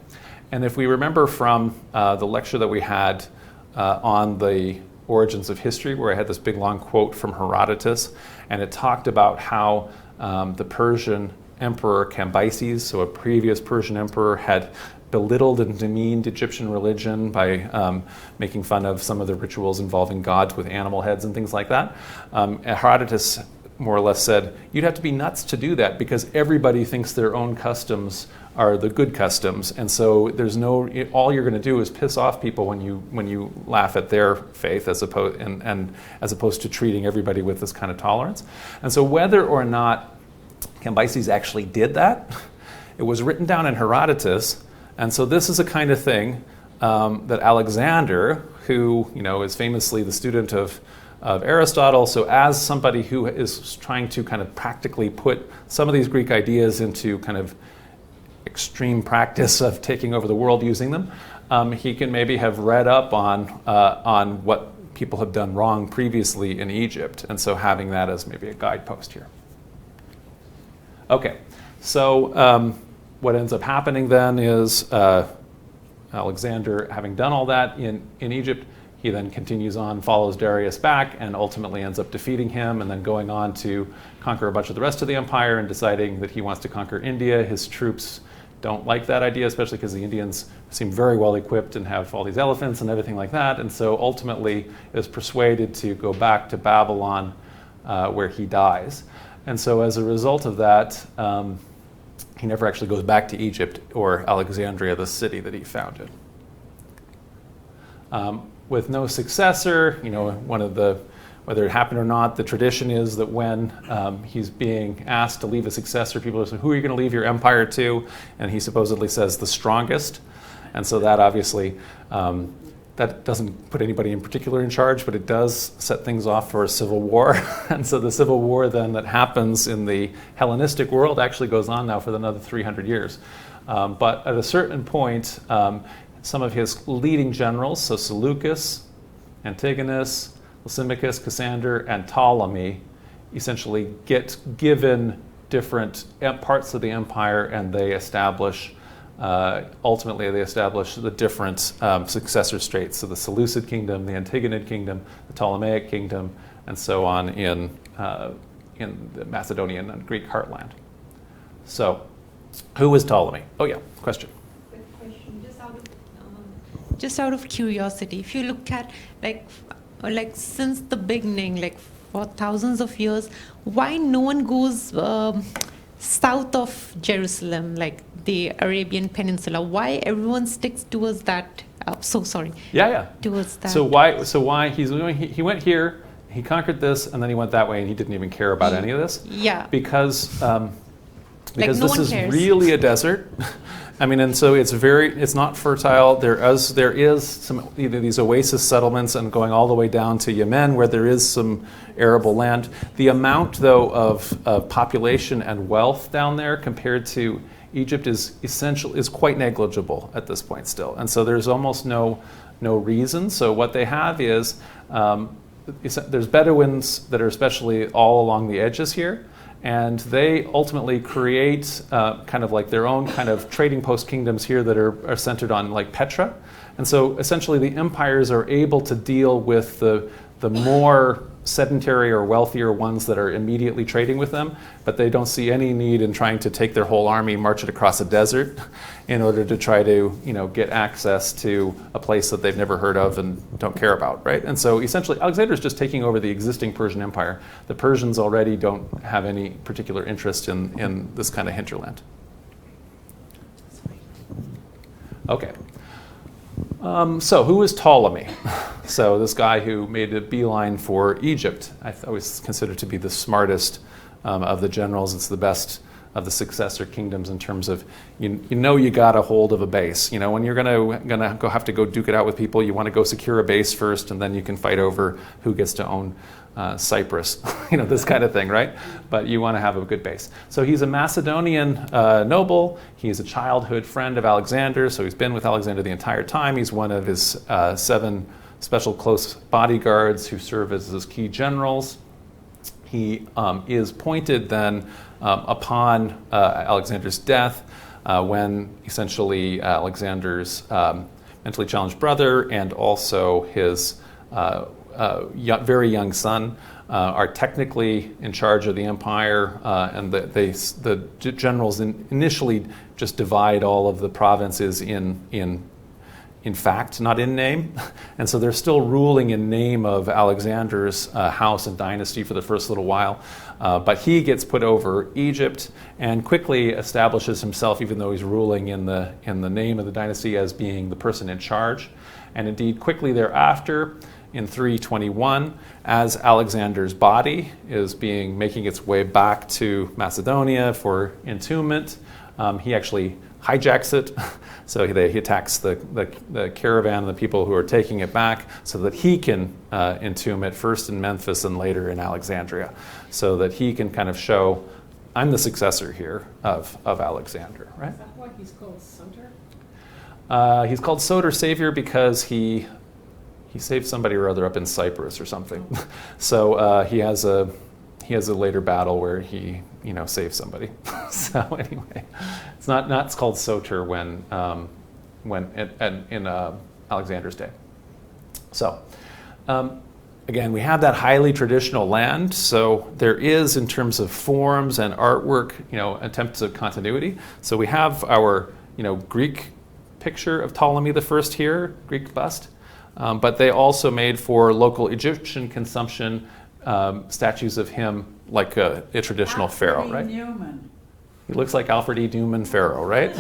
And if we remember from the lecture that we had on the origins of history, where I had this big long quote from Herodotus, and it talked about how the Persian emperor Cambyses, so a previous Persian emperor, had belittled and demeaned Egyptian religion by making fun of some of the rituals involving gods with animal heads and things like that. Herodotus more or less said, you'd have to be nuts to do that because everybody thinks their own customs are the good customs, and so there's no. All you're going to do is piss off people when you laugh at their faith, as opposed to treating everybody with this kind of tolerance. And so whether or not Cambyses actually did that, it was written down in Herodotus, and so this is a kind of thing that Alexander, who is famously the student of Aristotle, so as somebody who is trying to kind of practically put some of these Greek ideas into kind of extreme practice of taking over the world using them, he can maybe have read up on what people have done wrong previously in Egypt, and so having that as maybe a guidepost here. Okay, so what ends up happening then is Alexander, having done all that in Egypt, he then continues on, follows Darius back, and ultimately ends up defeating him, and then going on to conquer a bunch of the rest of the empire and deciding that he wants to conquer India. His troops don't like that idea, especially because the Indians seem very well equipped and have all these elephants and everything like that, and so ultimately is persuaded to go back to Babylon, where he dies. And so as a result of that, he never actually goes back to Egypt or Alexandria, the city that he founded. With no successor, whether it happened or not, the tradition is that when he's being asked to leave a successor, people are saying, who are you going to leave your empire to? And he supposedly says the strongest. And so that obviously, that doesn't put anybody in particular in charge, but it does set things off for a civil war. And so the civil war then that happens in the Hellenistic world actually goes on now for another 300 years. But at a certain point, some of his leading generals, so Seleucus, Antigonus, Lysimachus, Cassander, and Ptolemy, essentially get given different parts of the empire, and they establish, ultimately they establish the different successor states. So the Seleucid kingdom, the Antigonid kingdom, the Ptolemaic kingdom, and so on in the Macedonian and Greek heartland. So, who was Ptolemy? Oh yeah, question. Just out of curiosity, if you look at like since the beginning, like for thousands of years, why no one goes south of Jerusalem, like the Arabian Peninsula? Why everyone sticks towards that? Towards that. So why he went here, he conquered this, and then he went that way, and he didn't even care about any of this. Yeah. Because no this is cares. really a desert. I mean, and so it's not fertile. There is some these oasis settlements, and going all the way down to Yemen, where there is some arable land. The amount, though, of population and wealth down there compared to Egypt is quite negligible at this point still, and so there's almost no reason. So what they have is there's Bedouins that are especially all along the edges here. And they ultimately create kind of like their own kind of trading post kingdoms here that are centered on like Petra. And so essentially the empires are able to deal with the more sedentary or wealthier ones that are immediately trading with them, but they don't see any need in trying to take their whole army, march it across a desert in order to try to get access to a place that they've never heard of and don't care about, right? And so essentially Alexander is just taking over the existing Persian Empire. The Persians already don't have any particular interest in this kind of hinterland. Okay. So who is Ptolemy? So this guy who made a beeline for Egypt, I always consider to be the smartest of the generals. It's the best of the successor kingdoms in terms of you got a hold of a base. When you're gonna go have to go duke it out with people, you want to go secure a base first, and then you can fight over who gets to own Cyprus, this kind of thing, right? But you want to have a good base. So he's a Macedonian noble. He's a childhood friend of Alexander, so he's been with Alexander the entire time. He's one of his 7 special close bodyguards who serve as his key generals. He is appointed then upon Alexander's death when essentially Alexander's mentally challenged brother and also his very young son are technically in charge of the empire, and the generals initially just divide all of the provinces in fact, not in name. And so they're still ruling in name of Alexander's house and dynasty for the first little while. But he gets put over Egypt and quickly establishes himself, even though he's ruling in the name of the dynasty, as being the person in charge. And indeed, quickly thereafter, in 321, as Alexander's body is making its way back to Macedonia for entombment, he actually hijacks it. So he attacks the caravan and the people who are taking it back so that he can entomb it first in Memphis and later in Alexandria, so that he can kind of show, I'm the successor here of Alexander, right? Is that why he's called Soter? He's called Soter Savior because he saved somebody or other up in Cyprus or something. So he has a later battle where he saves somebody. So anyway, it's called Soter when in Alexander's day. So again, we have that highly traditional land. So there is, in terms of forms and artwork, attempts of continuity. So we have our Greek picture of Ptolemy I here, Greek bust. But they also made for local Egyptian consumption statues of him like a traditional pharaoh, right? Newman. He looks like Alfred E. Newman Pharaoh, right?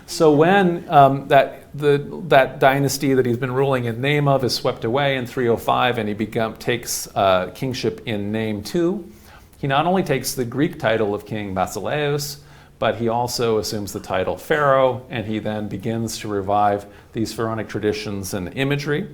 So when that dynasty that he's been ruling in name of is swept away in 305 and he takes kingship in name too, he not only takes the Greek title of King Basileus, but he also assumes the title Pharaoh, and he then begins to revive these pharaonic traditions and imagery.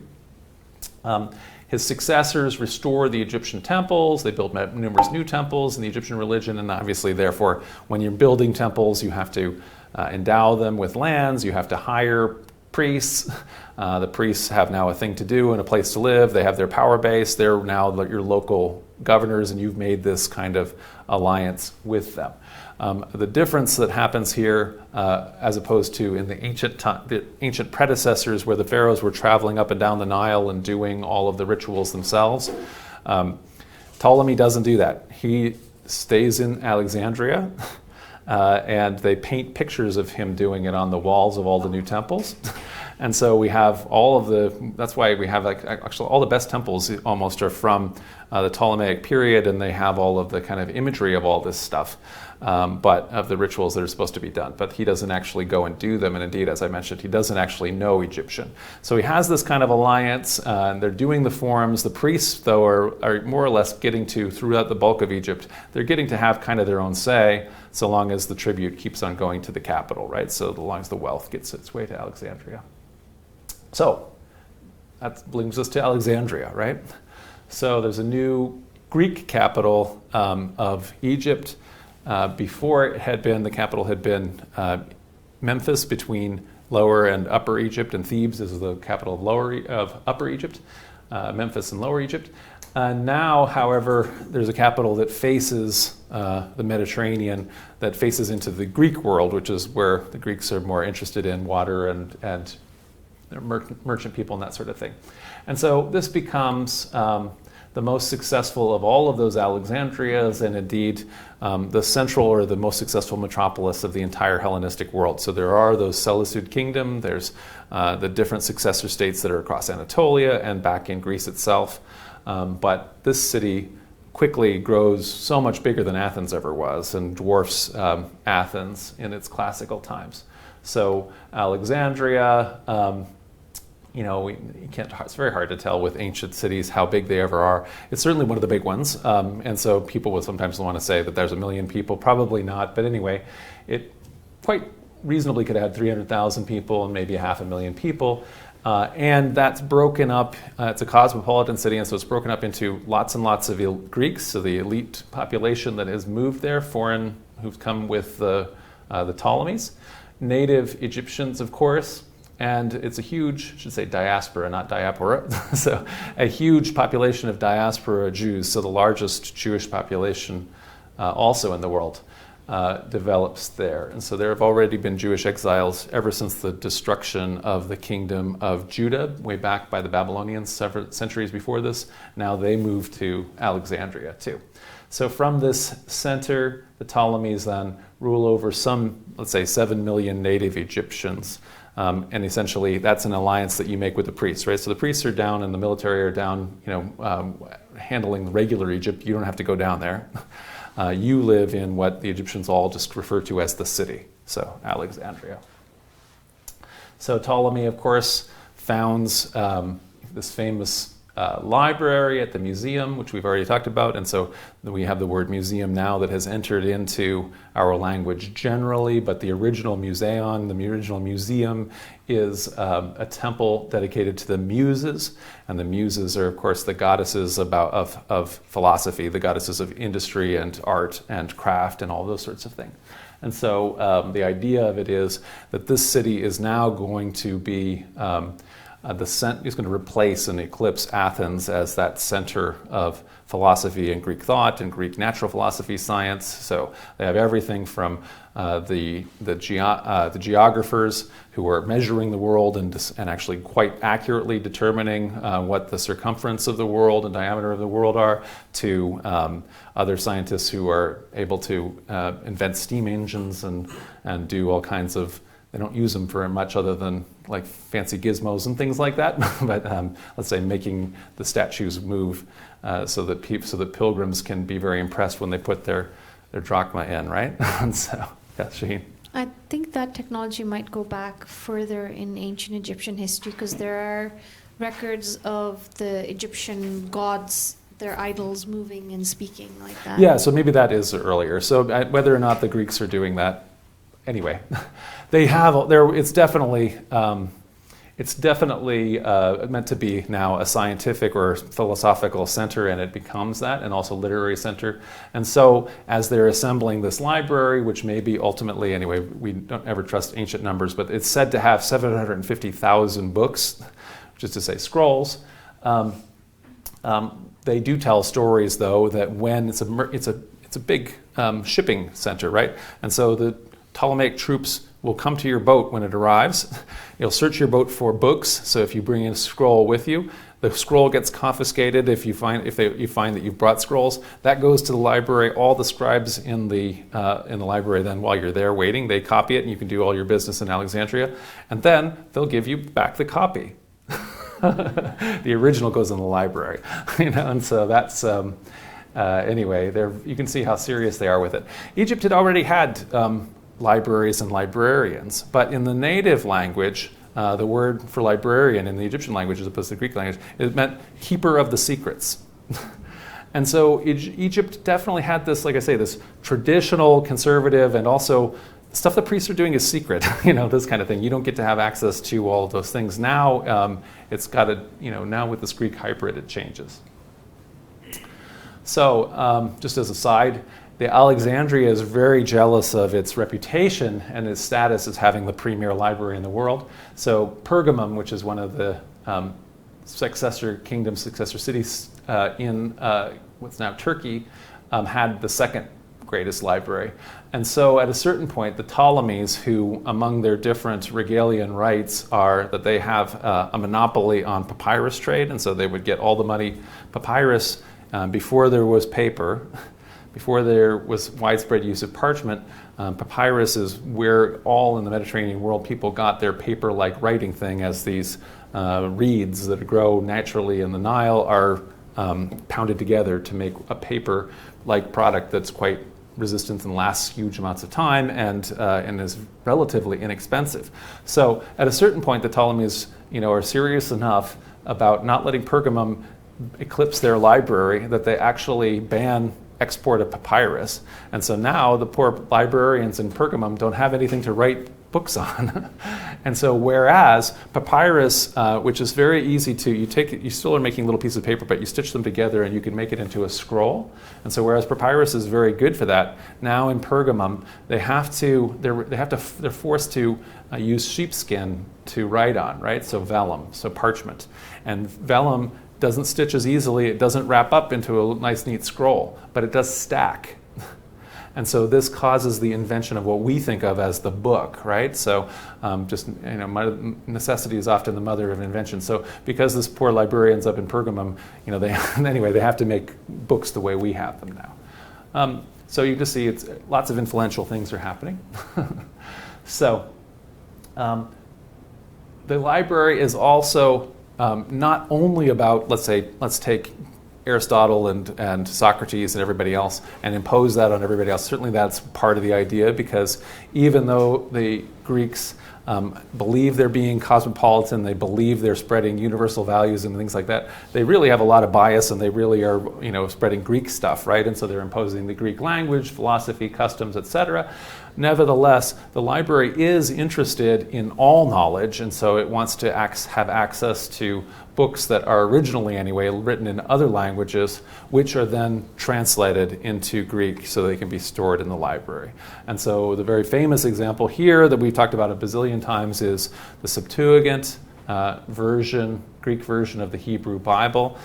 His successors restore the Egyptian temples. They build numerous new temples in the Egyptian religion, and obviously, therefore, when you're building temples, you have to endow them with lands. You have to hire priests. The priests have now a thing to do and a place to live. They have their power base. They're now your local governors, and you've made this kind of alliance with them. The difference that happens here, as opposed to in the ancient predecessors where the pharaohs were traveling up and down the Nile and doing all of the rituals themselves, Ptolemy doesn't do that. He stays in Alexandria, and they paint pictures of him doing it on the walls of all the new temples. And so we have that's why we have actually all the best temples almost are from the Ptolemaic period, and they have all of the kind of imagery of all this stuff, but of the rituals that are supposed to be done. But he doesn't actually go and do them, and indeed, as I mentioned, he doesn't actually know Egyptian. So he has this kind of alliance, and they're doing the forms. The priests, though, are more or less getting to, throughout the bulk of Egypt, they're getting to have kind of their own say, so long as the tribute keeps on going to the capital, right? So as long as the wealth gets its way to Alexandria. So that brings us to Alexandria, right? So there's a new Greek capital of Egypt. Before it had been, the capital had been Memphis between Lower and Upper Egypt, and Thebes is the capital of Upper Egypt, Memphis and Lower Egypt. Now, however, there's a capital that faces the Mediterranean, that faces into the Greek world, which is where the Greeks are more interested in water and merchant people and that sort of thing. And so this becomes the most successful of all of those Alexandrias, and indeed the central or the most successful metropolis of the entire Hellenistic world. So there are those Seleucid kingdom, there's the different successor states that are across Anatolia and back in Greece itself. But this city quickly grows so much bigger than Athens ever was and dwarfs Athens in its classical times. So Alexandria, it's very hard to tell with ancient cities how big they ever are. It's certainly one of the big ones, and so people will sometimes want to say that there's 1 million people. Probably not, but anyway, it quite reasonably could have had 300,000 people and maybe 500,000 people, and that's broken up. It's a cosmopolitan city, and so it's broken up into lots and lots of Greeks, so the elite population that has moved there, foreign who've come with the Ptolemies, native Egyptians, of course. And it's a huge, I should say diaspora, not diaspora, so a huge population of diaspora Jews, so the largest Jewish population also in the world. develops there. And so there have already been Jewish exiles ever since the destruction of the kingdom of Judah, way back by the Babylonians, several centuries before this. Now they moved to Alexandria too. So from this center, the Ptolemies then rule over some, let's say, 7 million native Egyptians. And essentially, that's an alliance that you make with the priests, right? So the priests are down and the military are down, handling regular Egypt. You don't have to go down there. You live in what the Egyptians all just refer to as the city, so Alexandria. So Ptolemy, of course, founds this famous library at the museum, which we've already talked about, and so we have the word museum now that has entered into our language generally, but the original museon, the original museum, is a temple dedicated to the Muses, and the Muses are, of course, the goddesses of philosophy, the goddesses of industry and art and craft and all those sorts of things. And so the idea of it is that this city is now going to be is going to replace and eclipse Athens as that center of philosophy and Greek thought and Greek natural philosophy science. So they have everything from the geographers who are measuring the world and actually quite accurately determining what the circumference of the world and diameter of the world are, to other scientists who are able to invent steam engines and do all kinds of. They don't use them for much other than like fancy gizmos and things like that. But let's say making the statues move so that pilgrims can be very impressed when they put their drachma in, right? And so, yeah, Shaheen. I think that technology might go back further in ancient Egyptian history, because there are records of the Egyptian gods, their idols, moving and speaking like that. Yeah, so maybe that is earlier. So whether or not the Greeks are doing that, anyway, they have there. It's definitely meant to be now a scientific or philosophical center, and it becomes that, and also literary center. And so, as they're assembling this library, which may be ultimately, anyway, we don't ever trust ancient numbers, but it's said to have 750,000 books, which is to say scrolls. They do tell stories, though, that when it's a big shipping center, right? And so the Ptolemaic troops will come to your boat when it arrives. You'll search your boat for books. So if you bring in a scroll with you, the scroll gets confiscated. If you find that you've brought scrolls, that goes to the library. All the scribes in the library, then while you're there waiting, they copy it, and you can do all your business in Alexandria. And then they'll give you back the copy. The original goes in the library, And so that's. Anyway, you can see how serious they are with it. Egypt had already had libraries and librarians, but in the native language, the word for librarian in the Egyptian language as opposed to the Greek language, it meant keeper of the secrets. And so Egypt definitely had this, like I say, this traditional, conservative, and also stuff the priests are doing is secret, this kind of thing. You don't get to have access to all of those things. Now it's got to, now with this Greek hybrid, it changes. So just as a side, the Alexandria is very jealous of its reputation and its status as having the premier library in the world. So Pergamum, which is one of the successor cities in what's now Turkey, had the second greatest library. And so at a certain point, the Ptolemies, who among their different regalian rights are that they have a monopoly on papyrus trade, and so they would get all the money. Papyrus, before there was paper, before there was widespread use of parchment, papyrus is where all in the Mediterranean world people got their paper-like writing thing, as these reeds that grow naturally in the Nile are pounded together to make a paper-like product that's quite resistant and lasts huge amounts of time and is relatively inexpensive. So at a certain point, the Ptolemies are serious enough about not letting Pergamum eclipse their library that they actually ban export of papyrus. And so now the poor librarians in Pergamum don't have anything to write books on. And so whereas papyrus, which is very easy to, you still are making little pieces of paper, but you stitch them together and you can make it into a scroll. And so whereas papyrus is very good for that, now in Pergamum, they're forced to use sheepskin to write on, right? So vellum, so parchment. And vellum doesn't stitch as easily, it doesn't wrap up into a nice neat scroll, but it does stack. And so this causes the invention of what we think of as the book, right? So necessity is often the mother of invention. So because this poor librarian's up in Pergamum, they have to make books the way we have them now. So you just see lots of influential things are happening. So the library is also not only about, let's take Aristotle and Socrates and everybody else and impose that on everybody else. Certainly that's part of the idea, because even though the Greeks believe they're being cosmopolitan, they believe they're spreading universal values and things like that, they really have a lot of bias, and they really are spreading Greek stuff, right? And so they're imposing the Greek language, philosophy, customs, etc. Nevertheless, the library is interested in all knowledge, and so it wants to have access to books that are originally, anyway, written in other languages, which are then translated into Greek so they can be stored in the library. And so the very famous example here that we've talked about a bazillion times is the Septuagint Greek version of the Hebrew Bible,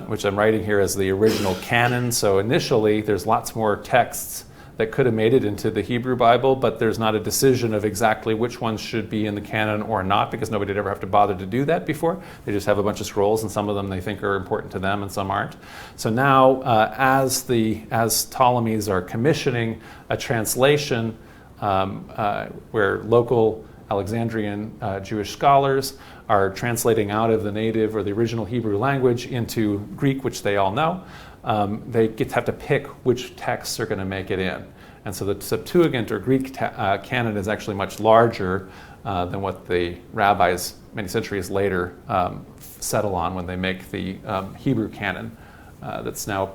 which I'm writing here as the original canon. So initially, there's lots more texts that could have made it into the Hebrew Bible, but there's not a decision of exactly which ones should be in the canon or not, because nobody would ever have to bother to do that before. They just have a bunch of scrolls, and some of them they think are important to them and some aren't. So now, as Ptolemies are commissioning a translation where local Alexandrian Jewish scholars are translating out of the native or the original Hebrew language into Greek, which they all know, they have to pick which texts are going to make it in. And so the Septuagint or Greek canon is actually much larger than what the rabbis many centuries later settle on when they make the Hebrew canon that's now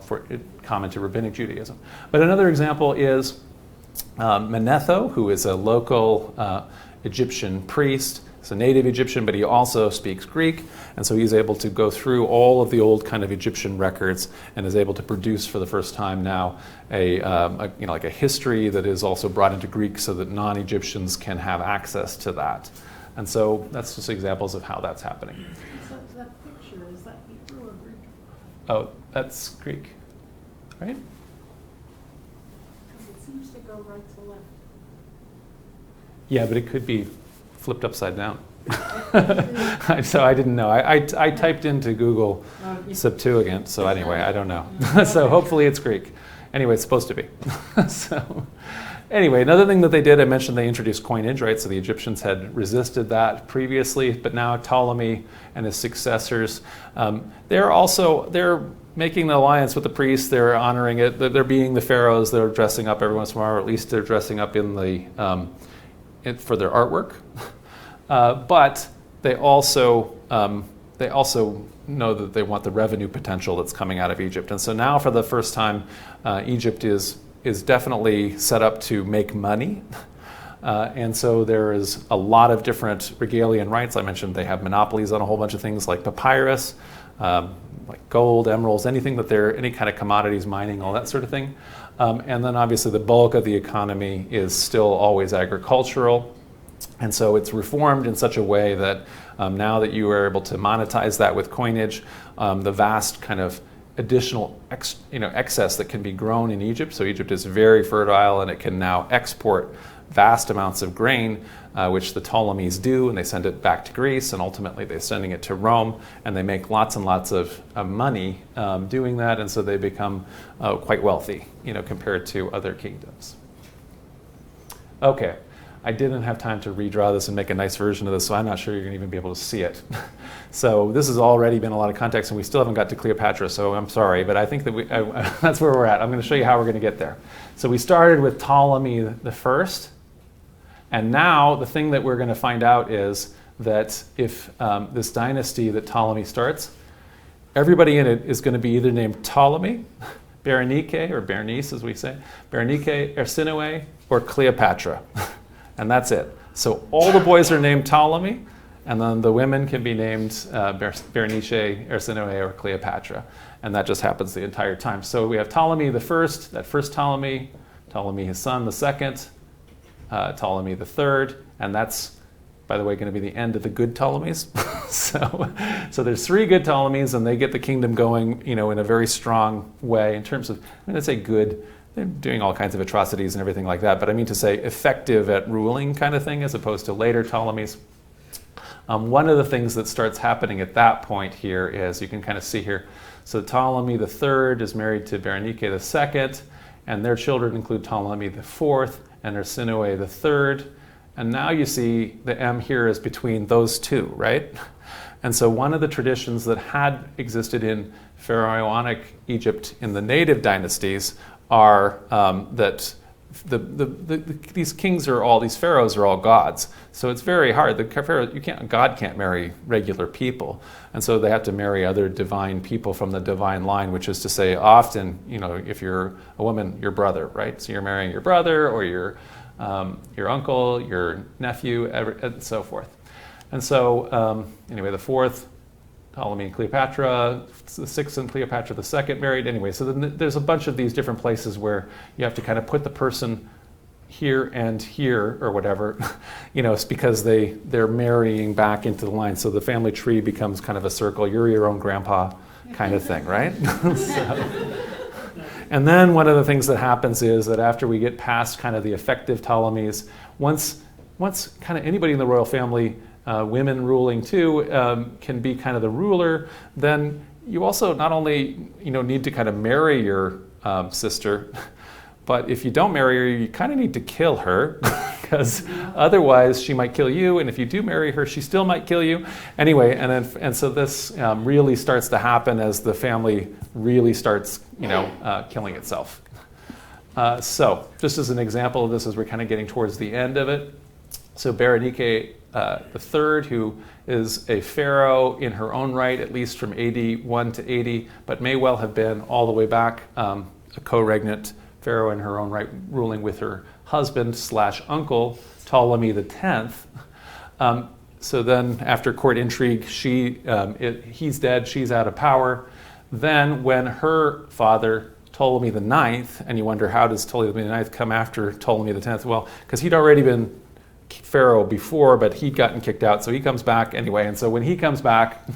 common to Rabbinic Judaism. But another example is Manetho, who is a local Egyptian priest. He's a native Egyptian, but he also speaks Greek, and so he's able to go through all of the old kind of Egyptian records and is able to produce for the first time now like a history that is also brought into Greek so that non-Egyptians can have access to that. And so that's just examples of how that's happening. So that picture, is that Hebrew or Greek? Oh, that's Greek, right? Because it seems to go right to left. Yeah, but it could be flipped upside down. So I didn't know. I typed into Google Septuagint, so anyway, I don't know. So hopefully it's Greek. Anyway, it's supposed to be. So anyway, another thing that they did, I mentioned they introduced coinage, right? So the Egyptians had resisted that previously, but now Ptolemy and his successors, they're making the alliance with the priests, they're honoring it, they're being the pharaohs, they're dressing up every once in a while, or at least they're dressing up in the for their artwork, but they also know that they want the revenue potential that's coming out of Egypt. And so now, for the first time, Egypt is definitely set up to make money. And so there is a lot of different regalian rights. I mentioned they have monopolies on a whole bunch of things like papyrus, like gold, emeralds, anything that any kind of commodities, mining, all that sort of thing. And then obviously the bulk of the economy is still always agricultural. And so it's reformed in such a way that now that you are able to monetize that with coinage, the vast kind of additional excess that can be grown in Egypt. So Egypt is very fertile, and it can now export vast amounts of grain, which the Ptolemies do, and they send it back to Greece, and ultimately they're sending it to Rome, and they make lots and lots of money doing that, and so they become quite wealthy, compared to other kingdoms. Okay, I didn't have time to redraw this and make a nice version of this, so I'm not sure you're going to even be able to see it. So this has already been a lot of context, and we still haven't got to Cleopatra, so I'm sorry, but I think that that's where we're at. I'm going to show you how we're going to get there. So we started with Ptolemy the First. And now the thing that we're going to find out is that if this dynasty that Ptolemy starts, everybody in it is going to be either named Ptolemy, Berenike, or Berenice as we say, Berenike, Arsinoe, or Cleopatra. And that's it. So all the boys are named Ptolemy, and then the women can be named Berenice, Arsinoe, or Cleopatra. And that just happens the entire time. So we have Ptolemy the First, that first Ptolemy, Ptolemy his son the second, Ptolemy the Third, and that's, by the way, going to be the end of the good Ptolemies. So there's three good Ptolemies, and they get the kingdom going, in a very strong way in terms of, I'm going to say good. they're doing all kinds of atrocities and everything like that, but I mean to say effective at ruling kind of thing, as opposed to later Ptolemies. One of the things that starts happening at that point here is, you can kind of see here, so Ptolemy III is married to Berenike II, and their children include Ptolemy IV and Arsinoe III. And now you see the M here is between those two, right? And so one of the traditions that had existed in pharaonic Egypt in the native dynasties are that these kings are all, these pharaohs are all gods. So it's very hard. God can't marry regular people. And so they have to marry other divine people from the divine line, which is to say, often, if you're a woman, your brother, right? So you're marrying your brother or your uncle, your nephew, and so forth. And so, anyway, the fourth, Ptolemy and Cleopatra, the sixth and Cleopatra II married. Anyway, so then there's a bunch of these different places where you have to kind of put the person here and here or whatever, it's because they're marrying back into the line. So the family tree becomes kind of a circle. You're your own grandpa kind of thing, right? And then one of the things that happens is that after we get past kind of the effective Ptolemies, once kind of anybody in the royal family, women ruling too, can be kind of the ruler, then you also not only need to kind of marry your sister, but if you don't marry her, you kind of need to kill her, because otherwise she might kill you, and if you do marry her, she still might kill you. Anyway, and so this really starts to happen as the family really starts killing itself. So just as an example of this, as we're kind of getting towards the end of it, so Berenike III, who is a pharaoh in her own right, at least from AD 1 to 80, but may well have been all the way back a co-regnate pharaoh in her own right, ruling with her husband/uncle, Ptolemy X. So then after court intrigue, he's dead, she's out of power. Then when her father, Ptolemy IX, and you wonder, how does Ptolemy IX come after Ptolemy X? Well, because he'd already been pharaoh before, but he'd gotten kicked out, so he comes back anyway. And so when he comes back,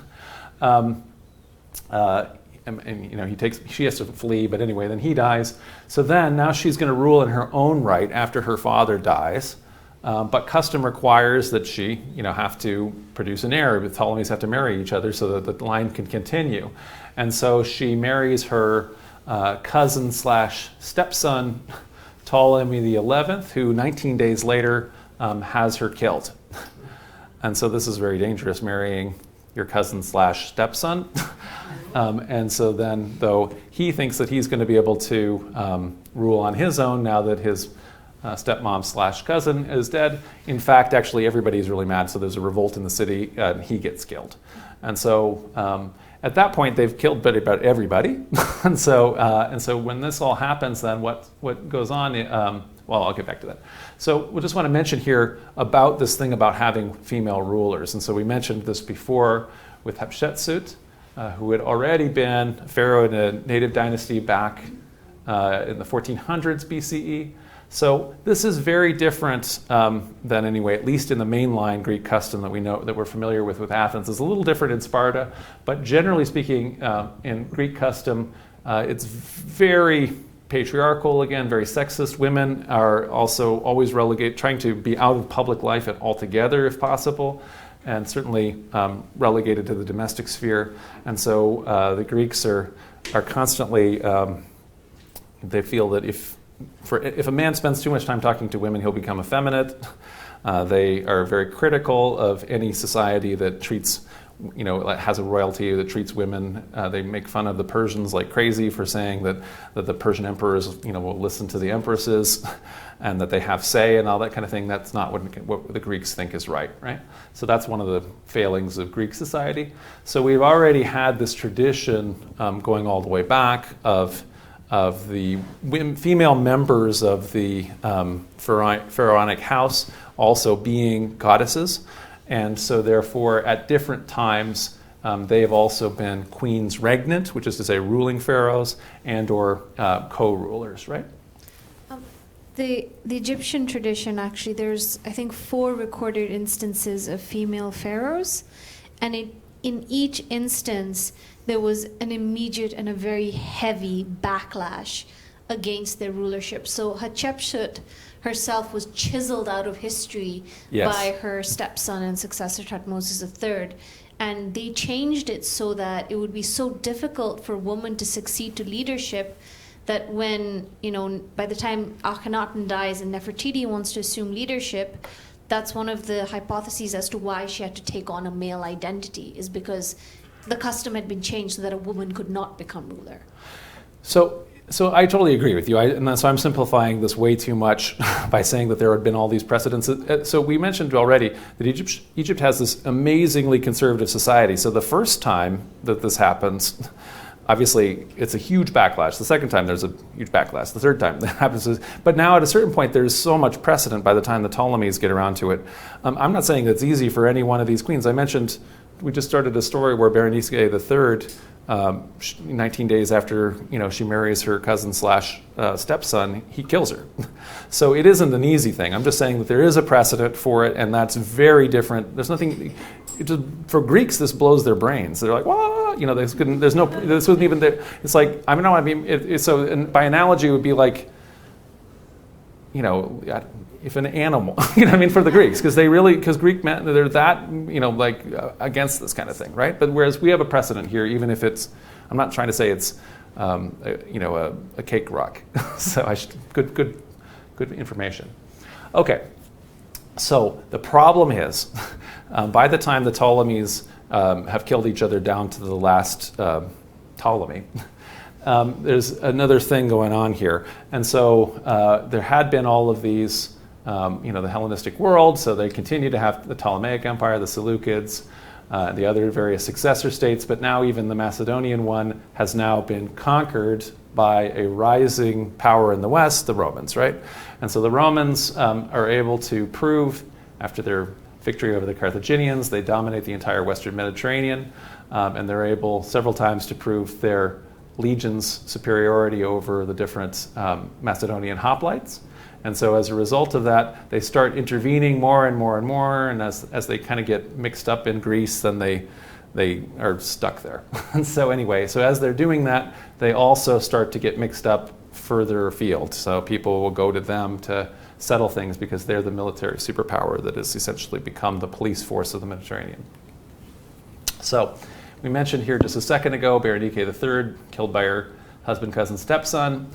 she has to flee, but anyway, then he dies. So then now she's going to rule in her own right after her father dies. But custom requires that she, have to produce an heir. The Ptolemies have to marry each other so that the line can continue. And so she marries her cousin/stepson, Ptolemy XI, who 19 days later has her killed. And so this is very dangerous, marrying your cousin/stepson. And so then, though he thinks that he's going to be able to rule on his own now that his stepmom/cousin is dead, in fact, actually everybody's really mad, so there's a revolt in the city, and he gets killed. And so at that point, they've killed about everybody. and so when this all happens, then what goes on, I'll get back to that. So we just want to mention here about this thing about having female rulers. And so we mentioned this before with Hatshepsut, who had already been pharaoh in a native dynasty back in the 1400s BCE. So this is very different than, anyway, at least in the mainline Greek custom that we know, that we're familiar with Athens. It's a little different in Sparta, but generally speaking, in Greek custom, it's very patriarchal, again, very sexist. Women are also always relegated, trying to be out of public life altogether if possible, and certainly relegated to the domestic sphere. And so the Greeks are constantly, they feel that if a man spends too much time talking to women, he'll become effeminate. They are very critical of any society that treats, has a royalty that treats women. They make fun of the Persians like crazy for saying that the Persian emperors, will listen to the empresses and that they have say and all that kind of thing. That's not what the Greeks think is right? So that's one of the failings of Greek society. So we've already had this tradition going all the way back of the female members of the pharaonic house also being goddesses. And so therefore, at different times, they have also been queens regnant, which is to say ruling pharaohs, and or co-rulers, right? The Egyptian tradition, actually, there's, I think, 4 recorded instances of female pharaohs. And in each instance, there was an immediate and a very heavy backlash against their rulership. So Hatshepsut herself was chiseled out of history Yes. by her stepson and successor Thutmose III. And they changed it so that it would be so difficult for women to succeed to leadership that when, by the time Akhenaten dies and Nefertiti wants to assume leadership, that's one of the hypotheses as to why she had to take on a male identity, is because the custom had been changed so that a woman could not become ruler. So I totally agree with you. So I'm simplifying this way too much by saying that there had been all these precedents. So we mentioned already that Egypt has this amazingly conservative society. So the first time that this happens, obviously it's a huge backlash. The second time there's a huge backlash. The third time that happens. But now at a certain point there's so much precedent by the time the Ptolemies get around to it. I'm not saying it's easy for any one of these queens. I mentioned we just started a story where Berenice III, 19 days after she marries her cousin / stepson, he kills her. So it isn't an easy thing. I'm just saying that there is a precedent for it, and that's very different. There's nothing. For Greeks, this blows their brains. They're like, "What?" This wasn't even there. It's like so. And by analogy, it would be like, if an animal, for the Greeks, because Greek men, they're that, against this kind of thing, right? But whereas we have a precedent here, even if I'm not trying to say it's, a cake rock. So good information. Okay, so the problem is, by the time the Ptolemies have killed each other down to the last Ptolemy, there's another thing going on here. And so there had been all of these, the Hellenistic world, so they continue to have the Ptolemaic Empire, the Seleucids, the other various successor states, but now even the Macedonian one has now been conquered by a rising power in the West, the Romans, right? And so the Romans are able to prove, after their victory over the Carthaginians, they dominate the entire Western Mediterranean, and they're able several times to prove their legions' superiority over the different Macedonian hoplites. And so as a result of that, they start intervening more and more and more, and as they kind of get mixed up in Greece, then they are stuck there. And so anyway, so as they're doing that, they also start to get mixed up further afield. So people will go to them to settle things because they're the military superpower that has essentially become the police force of the Mediterranean. So we mentioned here just a second ago, Berenike III, killed by her husband, cousin, stepson.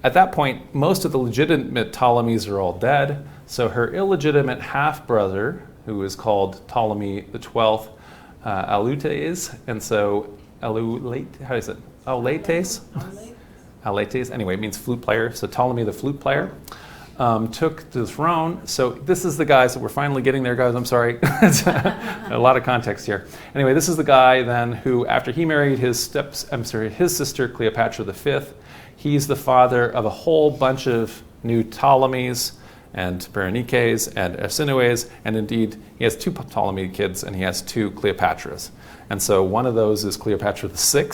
At that point, most of the legitimate Ptolemies are all dead. So her illegitimate half-brother, who is called Ptolemy XII, Auletes, and so Auletes, anyway, it means flute player. So Ptolemy the flute player took the throne. So this is the guy, so we're finally getting there, guys, I'm sorry. A lot of context here. Anyway, this is the guy then who, after he married his sister Cleopatra V, he's the father of a whole bunch of new Ptolemies and Berenikes and Arsinoes, and indeed he has 2 Ptolemy kids and he has 2 Cleopatras. And so one of those is Cleopatra VI,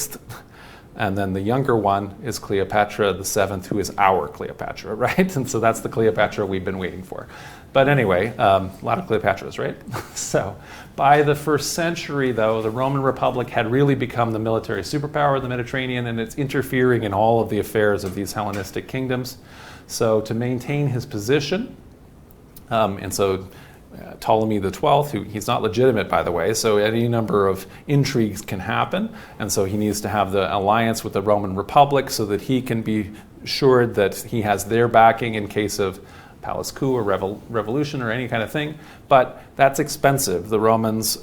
and then the younger one is Cleopatra VII, who is our Cleopatra, right? And so that's the Cleopatra we've been waiting for. But anyway, a lot of Cleopatras, right? So by the 1st century, though, the Roman Republic had really become the military superpower of the Mediterranean, and it's interfering in all of the affairs of these Hellenistic kingdoms. So to maintain his position, Ptolemy XII, who he's not legitimate, by the way, so any number of intrigues can happen, and so he needs to have the alliance with the Roman Republic so that he can be assured that he has their backing in case of palace coup or revolution or any kind of thing. But that's expensive. The Romans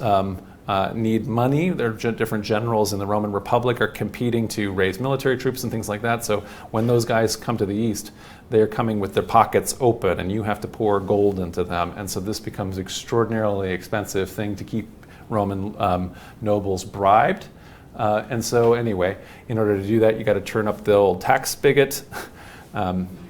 need money. Their different generals in the Roman Republic are competing to raise military troops and things like that. So when those guys come to the east, they're coming with their pockets open, and you have to pour gold into them. And so this becomes an extraordinarily expensive thing to keep Roman nobles bribed. And so anyway, in order to do that, you got to turn up the old tax spigot.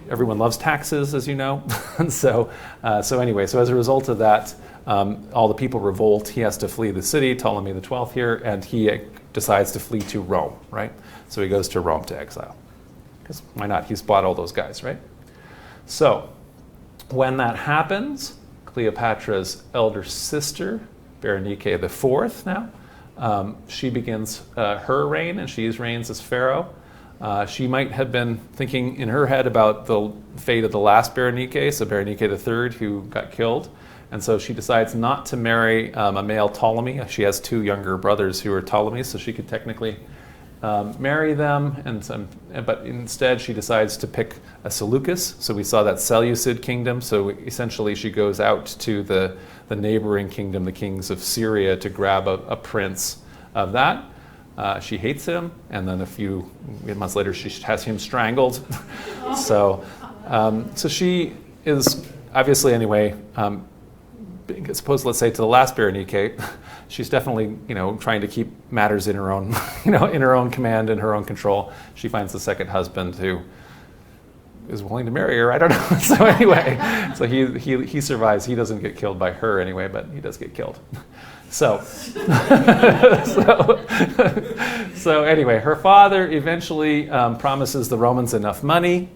Everyone loves taxes, as you know. And so anyway, so as a result of that, all the people revolt. He has to flee the city, Ptolemy XII here, and he decides to flee to Rome, right? So he goes to Rome to exile. Because why not? He's bought all those guys, right? So when that happens, Cleopatra's elder sister, Berenike IV now, she begins her reign, and she reigns as pharaoh. She might have been thinking in her head about the fate of the last Berenike, so Berenike III, who got killed. And so she decides not to marry a male Ptolemy. She has 2 younger brothers who are Ptolemies, so she could technically marry them. But instead, she decides to pick a Seleucus. So we saw that Seleucid kingdom. So essentially, she goes out to the neighboring kingdom, the kings of Syria, to grab a prince of that. She hates him, and then a few months later, she has him strangled. So she is obviously, anyway, as opposed, let's say, to the last Berenike, she's definitely, trying to keep matters in her own, in her own command and her own control. She finds the second husband who is willing to marry her. I don't know. So anyway, so he survives. He doesn't get killed by her anyway, but he does get killed. So, so anyway, her father eventually promises the Romans enough money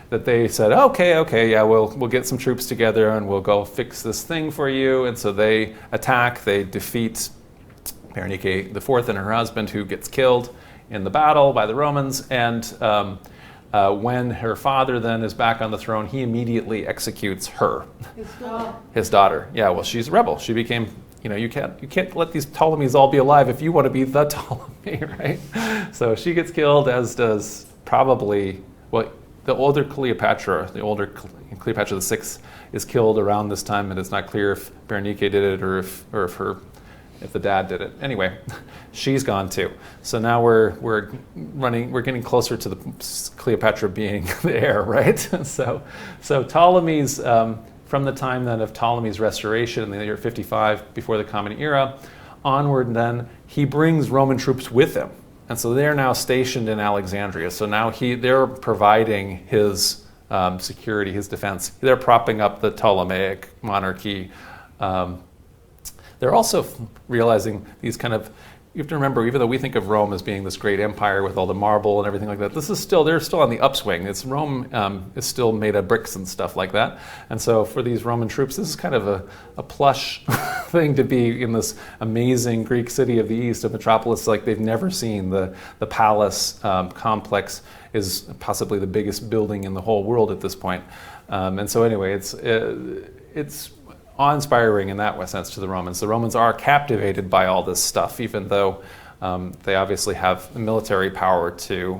that they said, okay, yeah, we'll get some troops together and we'll go fix this thing for you. And so they attack, they defeat Berenike IV and her husband, who gets killed in the battle by the Romans. And when her father then is back on the throne, he immediately executes her, his daughter. Yeah, well, she's a rebel. She became, you can't let these Ptolemies all be alive if you want to be the Ptolemy, right? So she gets killed, as does probably, the older Cleopatra, Cleopatra VI, is killed around this time, and it's not clear if Berenike did it or if the dad did it. Anyway, she's gone too. So now we're getting closer to the Cleopatra being the heir, right? So Ptolemies, from the time then of Ptolemy's restoration in the year 55 before the Common Era onward, then he brings Roman troops with him. And so they're now stationed in Alexandria. So now they're providing his security, his defense. They're propping up the Ptolemaic monarchy. They're also realizing these kind of, you have to remember, even though we think of Rome as being this great empire with all the marble and everything like that, they're still on the upswing. Rome is still made of bricks and stuff like that. And so for these Roman troops, this is kind of a plush thing to be in this amazing Greek city of the East, a metropolis like they've never seen. The palace complex is possibly the biggest building in the whole world at this point. And so anyway, it's awe-inspiring in that sense to the Romans. The Romans are captivated by all this stuff, even though they obviously have the military power to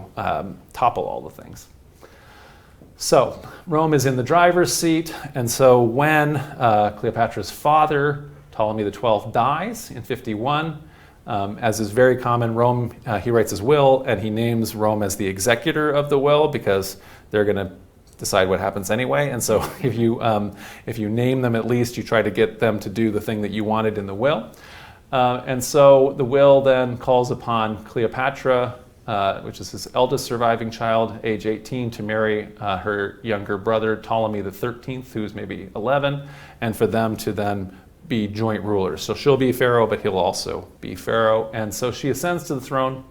topple all the things. So Rome is in the driver's seat, and so when Cleopatra's father, Ptolemy XII, dies in 51, as is very common, Rome, he writes his will, and he names Rome as the executor of the will, because they're going to decide what happens anyway. And so if you name them, at least you try to get them to do the thing that you wanted in the will. And so the will then calls upon Cleopatra, which is his eldest surviving child, age 18, to marry her younger brother, Ptolemy XIII, who's maybe 11, and for them to then be joint rulers. So she'll be pharaoh, but he'll also be pharaoh. And so she ascends to the throne.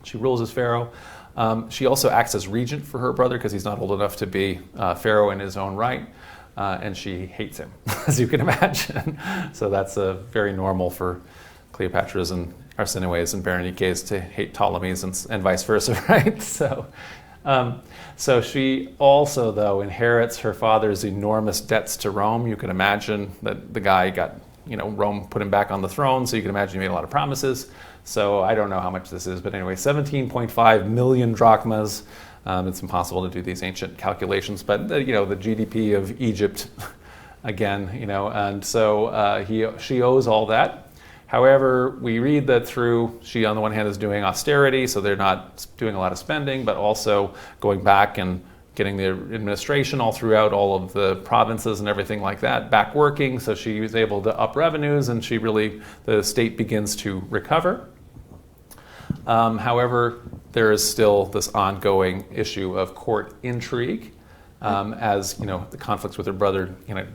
She rules as pharaoh. She also acts as regent for her brother because he's not old enough to be pharaoh in his own right, and she hates him, as you can imagine. So that's very normal for Cleopatra's and Arsinoe's and Berenike's to hate Ptolemies and vice versa, right? So she also, though, inherits her father's enormous debts to Rome. You can imagine that the guy got, Rome put him back on the throne, so you can imagine he made a lot of promises. So I don't know how much this is, but anyway, 17.5 million drachmas. It's impossible to do these ancient calculations, but the GDP of Egypt, again, and so she owes all that. However, we read that she on the one hand is doing austerity, so they're not doing a lot of spending, but also going back and getting the administration all throughout all of the provinces and everything like that back working, so she was able to up revenues, and the state begins to recover. However, there is still this ongoing issue of court intrigue, as the conflicts with her brother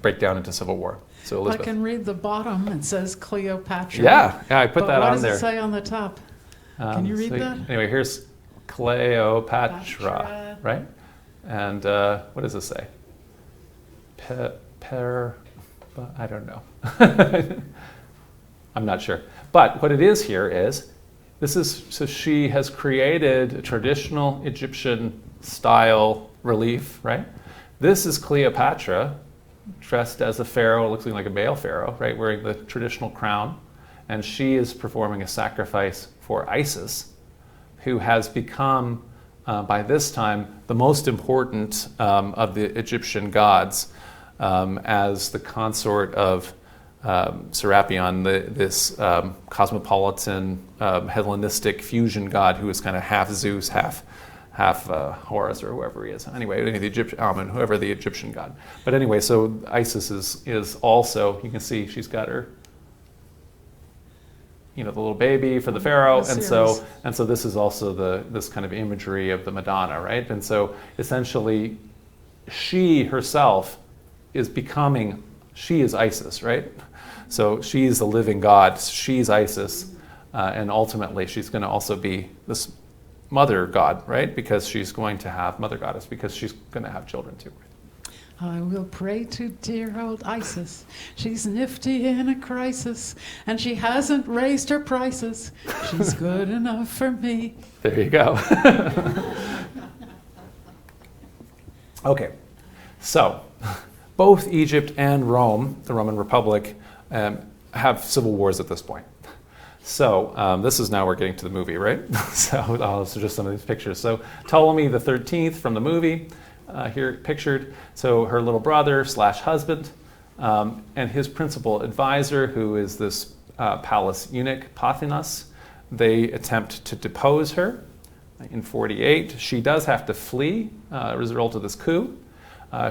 break down into civil war. So Elizabeth. I can read the bottom. It says Cleopatra. Yeah, I put that on there. What does it say on the top? Can you read that? Anyway, here's Cleopatra, right? And what does this say? I don't know. I'm not sure. But what it is here is So she has created a traditional Egyptian style relief, right? This is Cleopatra dressed as a pharaoh, looking like a male pharaoh, right, wearing the traditional crown, and she is performing a sacrifice for Isis, who has become, by this time, the most important of the Egyptian gods, as the consort of Serapion, this cosmopolitan Hellenistic fusion god who is kind of half Zeus, half Horus, or whoever he is. Anyway, the Egyptian Amun, whoever the Egyptian god. But anyway, so Isis is also, you can see she's got her, the little baby for the pharaoh, and so this is also this kind of imagery of the Madonna, right? And so essentially, she herself is she is Isis, right? So she's the living god, she's Isis, and ultimately she's going to also be this mother god, right? Because she's going to have mother goddess, because she's going to have children too. I will pray to dear old Isis. She's nifty in a crisis, and she hasn't raised her prices. She's good enough for me. There you go. Okay, so both Egypt and Rome, the Roman Republic, have civil wars at this point. So this is now we're getting to the movie, right? So just some of these pictures. So Ptolemy XIII from the movie, here pictured. So her little brother / husband, and his principal advisor, who is this palace eunuch, Pothinus. They attempt to depose her in 48. She does have to flee as a result of this coup.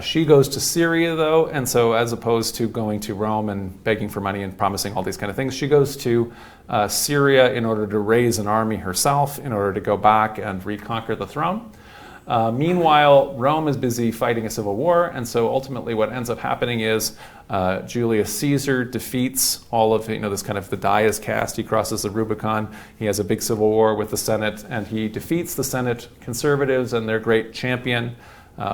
She goes to Syria, though, and so as opposed to going to Rome and begging for money and promising all these kind of things, she goes to Syria in order to raise an army herself, in order to go back and reconquer the throne. Meanwhile, Rome is busy fighting a civil war, and so ultimately what ends up happening is Julius Caesar defeats all of, this kind of the die is cast. He crosses the Rubicon. He has a big civil war with the Senate, and he defeats the Senate conservatives and their great champion,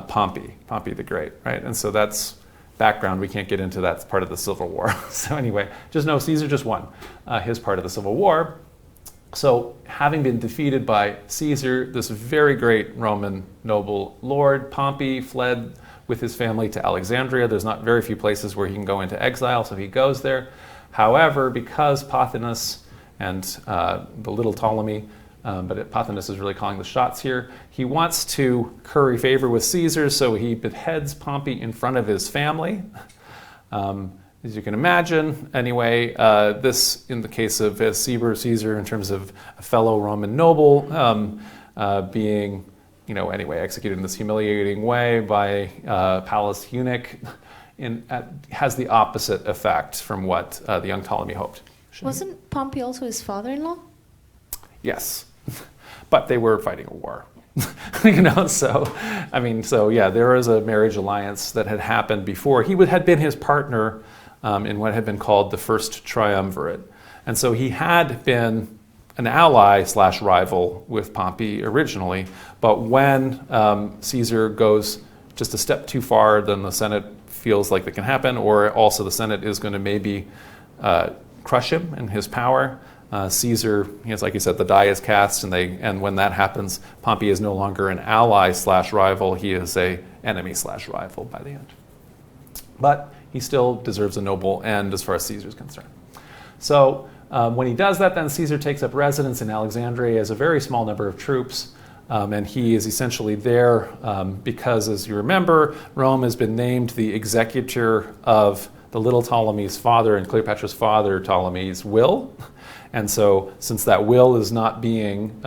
Pompey the Great, right? And so that's background. We can't get into that part of the Civil War. So anyway, just know Caesar just won his part of the Civil War. So having been defeated by Caesar, this very great Roman noble lord, Pompey, fled with his family to Alexandria. There's not very few places where he can go into exile, so he goes there. However, because Pothinus and the little Ptolemy, but Pothinus is really calling the shots here, he wants to curry favor with Caesar, so he beheads Pompey in front of his family. As you can imagine, anyway, this, in the case of Caesar, in terms of a fellow Roman noble, being, executed in this humiliating way by a palace eunuch, has the opposite effect from what the young Ptolemy hoped. Wasn't Pompey also his father-in-law? Yes, but they were fighting a war. So there was a marriage alliance that had happened before. He had been his partner in what had been called the First Triumvirate. And so he had been an ally / rival with Pompey originally, but when Caesar goes just a step too far, then the Senate feels like that can happen, or also the Senate is going to maybe crush him in his power. Caesar, like you said, the die is cast, and when that happens, Pompey is no longer an ally / rival, he is a enemy / rival by the end. But he still deserves a noble end as far as Caesar is concerned. So when he does that, then Caesar takes up residence in Alexandria as a very small number of troops, and he is essentially there because, as you remember, Rome has been named the executor of the little Ptolemy's father and Cleopatra's father, Ptolemy's will. And so since that will is not being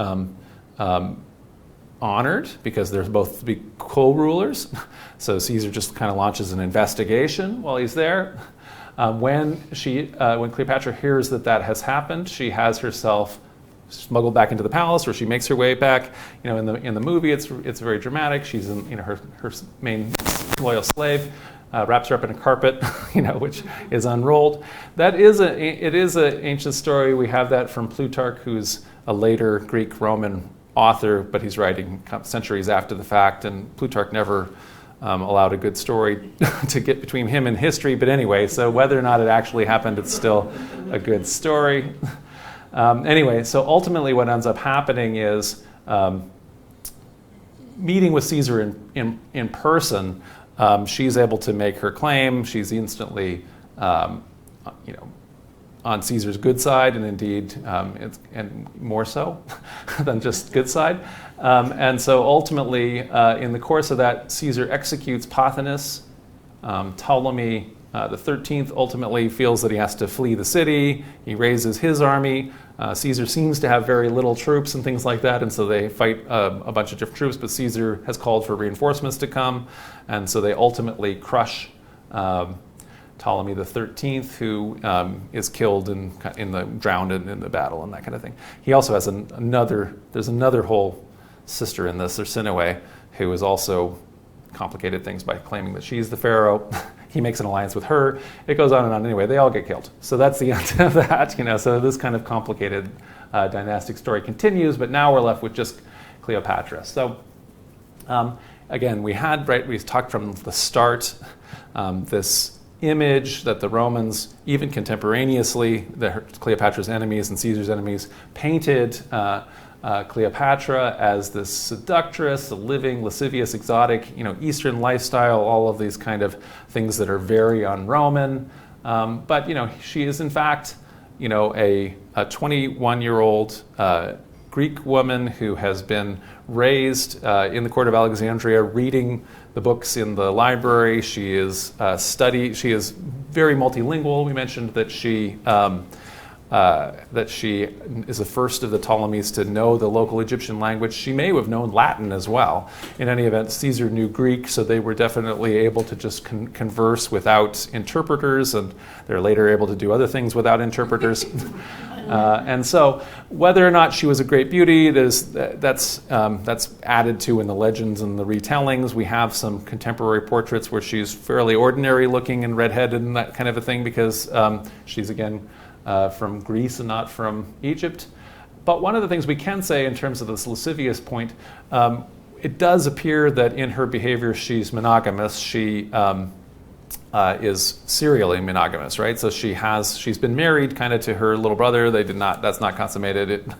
honored because they're both to be co-rulers, so Caesar just kind of launches an investigation while he's there. When Cleopatra hears that has happened, she has herself smuggled back into the palace, or she makes her way back. In the movie, it's very dramatic. She's in her main loyal slave. Wraps her up in a carpet, which is unrolled. It is an ancient story. We have that from Plutarch, who's a later Greek-Roman author, but he's writing centuries after the fact, and Plutarch never allowed a good story to get between him and history. But anyway, so whether or not it actually happened, it's still a good story. Anyway, so ultimately what ends up happening is meeting with Caesar in person, she's able to make her claim. She's instantly, on Caesar's good side, and indeed, and more so than just good side. And so ultimately, in the course of that, Caesar executes Pothinus. Ptolemy the 13th ultimately feels that he has to flee the city. He raises his army. Caesar seems to have very little troops and things like that, and so they fight a bunch of different troops, but Caesar has called for reinforcements to come, and so they ultimately crush Ptolemy the 13th, who is killed drowned in the battle and that kind of thing. He also has there's another whole sister in this, Arsinoe, who is also complicated things by claiming that she's the pharaoh. He makes an alliance with her. It goes on and on. Anyway, they all get killed. So that's the end of that. So this kind of complicated dynastic story continues, but now we're left with just Cleopatra. So again, we talked from the start this image that the Romans, even contemporaneously, Cleopatra's enemies and Caesar's enemies, painted Cleopatra as this seductress, a living, lascivious, exotic, Eastern lifestyle, all of these kind of things that are very un-Roman. But she is in fact, a 21-year-old Greek woman who has been raised in the court of Alexandria, reading the books in the library. She is She is very multilingual. We mentioned that she is the first of the Ptolemies to know the local Egyptian language. She may have known Latin as well. In any event, Caesar knew Greek, so they were definitely able to just converse without interpreters, and they're later able to do other things without interpreters. And so, whether or not she was a great beauty, that's added to in the legends and the retellings. We have some contemporary portraits where she's fairly ordinary looking and redheaded and that kind of a thing, because she's again from Greece and not from Egypt. But one of the things we can say in terms of this lascivious point, it does appear that in her behavior she's monogamous. She is serially monogamous, right? So she's been married kind of to her little brother. That's not consummated.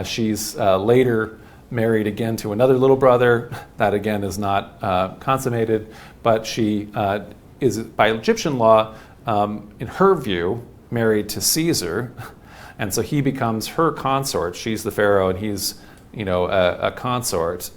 She's later married again to another little brother. That again is not consummated, but she is, by Egyptian law, in her view, married to Caesar, and so he becomes her consort. She's the pharaoh, and he's, a consort.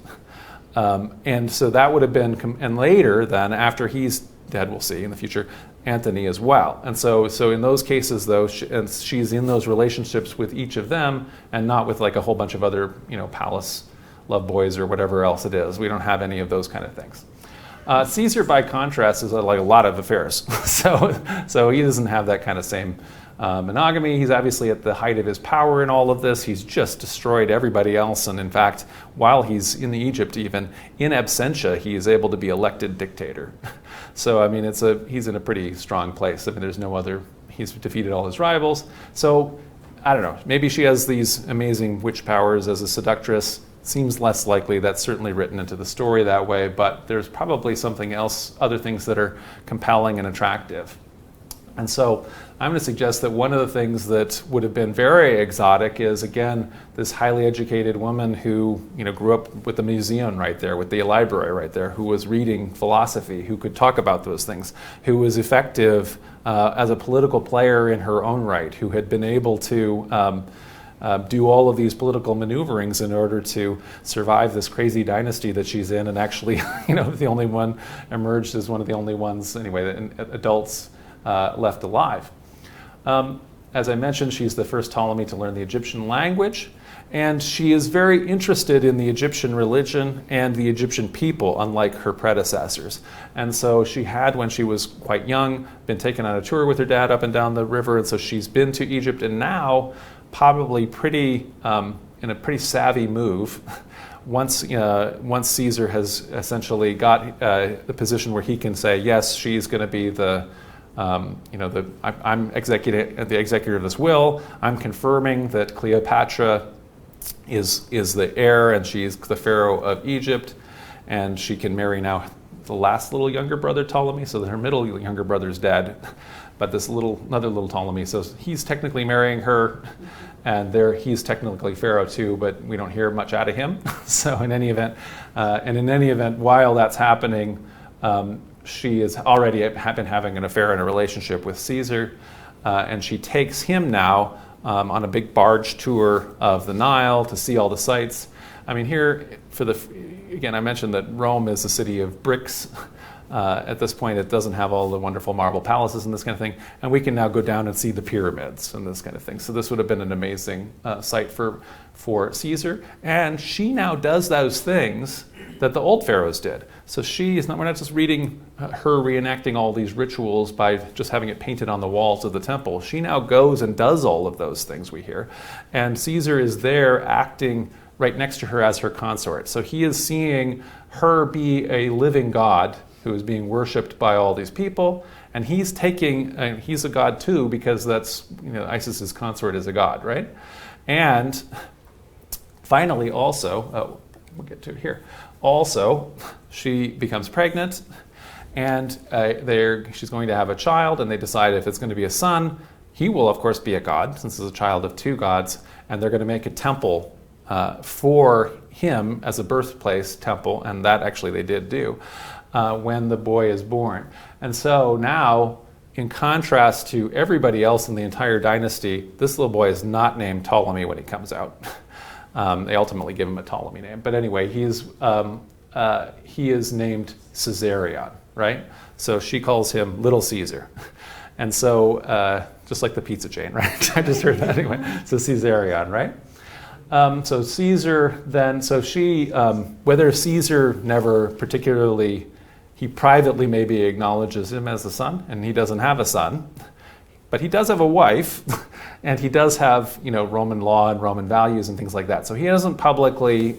And so that would have been, and later then, after he's dead, we'll see in the future, Antony as well. And so in those cases, though, she's in those relationships with each of them, and not with like a whole bunch of other, palace love boys or whatever else it is. We don't have any of those kind of things. Caesar, by contrast, is like a lot of affairs. So he doesn't have that kind of same monogamy. He's obviously at the height of his power in all of this. He's just destroyed everybody else. And in fact, while he's in Egypt, even in absentia, he is able to be elected dictator. So, I mean, he's in a pretty strong place. I mean, he's defeated all his rivals. So, I don't know, maybe she has these amazing witch powers as a seductress. Seems less likely. That's certainly written into the story that way, but there's probably something else, other things that are compelling and attractive. And so I'm going to suggest that one of the things that would have been very exotic is, again, this highly educated woman who, grew up with the museum right there, with the library right there, who was reading philosophy, who could talk about those things, who was effective as a political player in her own right, who had been able to do all of these political maneuverings in order to survive this crazy dynasty that she's in, and actually, the only one emerged as one of the only ones, anyway, adults left alive. As I mentioned, she's the first Ptolemy to learn the Egyptian language, and she is very interested in the Egyptian religion and the Egyptian people, unlike her predecessors. And so she had, when she was quite young, been taken on a tour with her dad up and down the river, and so she's been to Egypt, and now, probably in a pretty savvy move, once Caesar has essentially got the position where he can say, yes, she's going to be I'm the executor of this will. I'm confirming that Cleopatra is the heir, and she's the pharaoh of Egypt, and she can marry now the last little younger brother Ptolemy, so her middle younger brother's dead, but this another little Ptolemy, so he's technically marrying her, and he's technically pharaoh too, but we don't hear much out of him. So in any event, while that's happening, she has already been having an affair and a relationship with Caesar, and she takes him now on a big barge tour of the Nile to see all the sights. I mean, here, again, I mentioned that Rome is a city of bricks. At this point, it doesn't have all the wonderful marble palaces and this kind of thing. And we can now go down and see the pyramids and this kind of thing. So this would have been an amazing sight for Caesar. And she now does those things that the old pharaohs did. So we're not just reading her reenacting all these rituals by just having it painted on the walls of the temple. She now goes and does all of those things we hear. And Caesar is there acting right next to her as her consort. So he is seeing her be a living god who is being worshipped by all these people, and he's a god too, because that's, Isis's consort is a god, right? And finally also, we'll get to it here, also she becomes pregnant, and she's going to have a child, and they decide if it's going to be a son, he will of course be a god, since he's a child of two gods, and they're going to make a temple for him as a birthplace temple, and that actually they did do. When the boy is born. And so now, in contrast to everybody else in the entire dynasty, this little boy is not named Ptolemy when he comes out. They ultimately give him a Ptolemy name. But anyway, he is named Caesarion, right? So she calls him Little Caesar. And so, just like the pizza chain, right? I just heard that anyway. So Caesarion, right? So Caesar then, whether Caesar never particularly, he privately maybe acknowledges him as a son, and he doesn't have a son, but he does have a wife, and he does have, Roman law and Roman values and things like that. So he doesn't publicly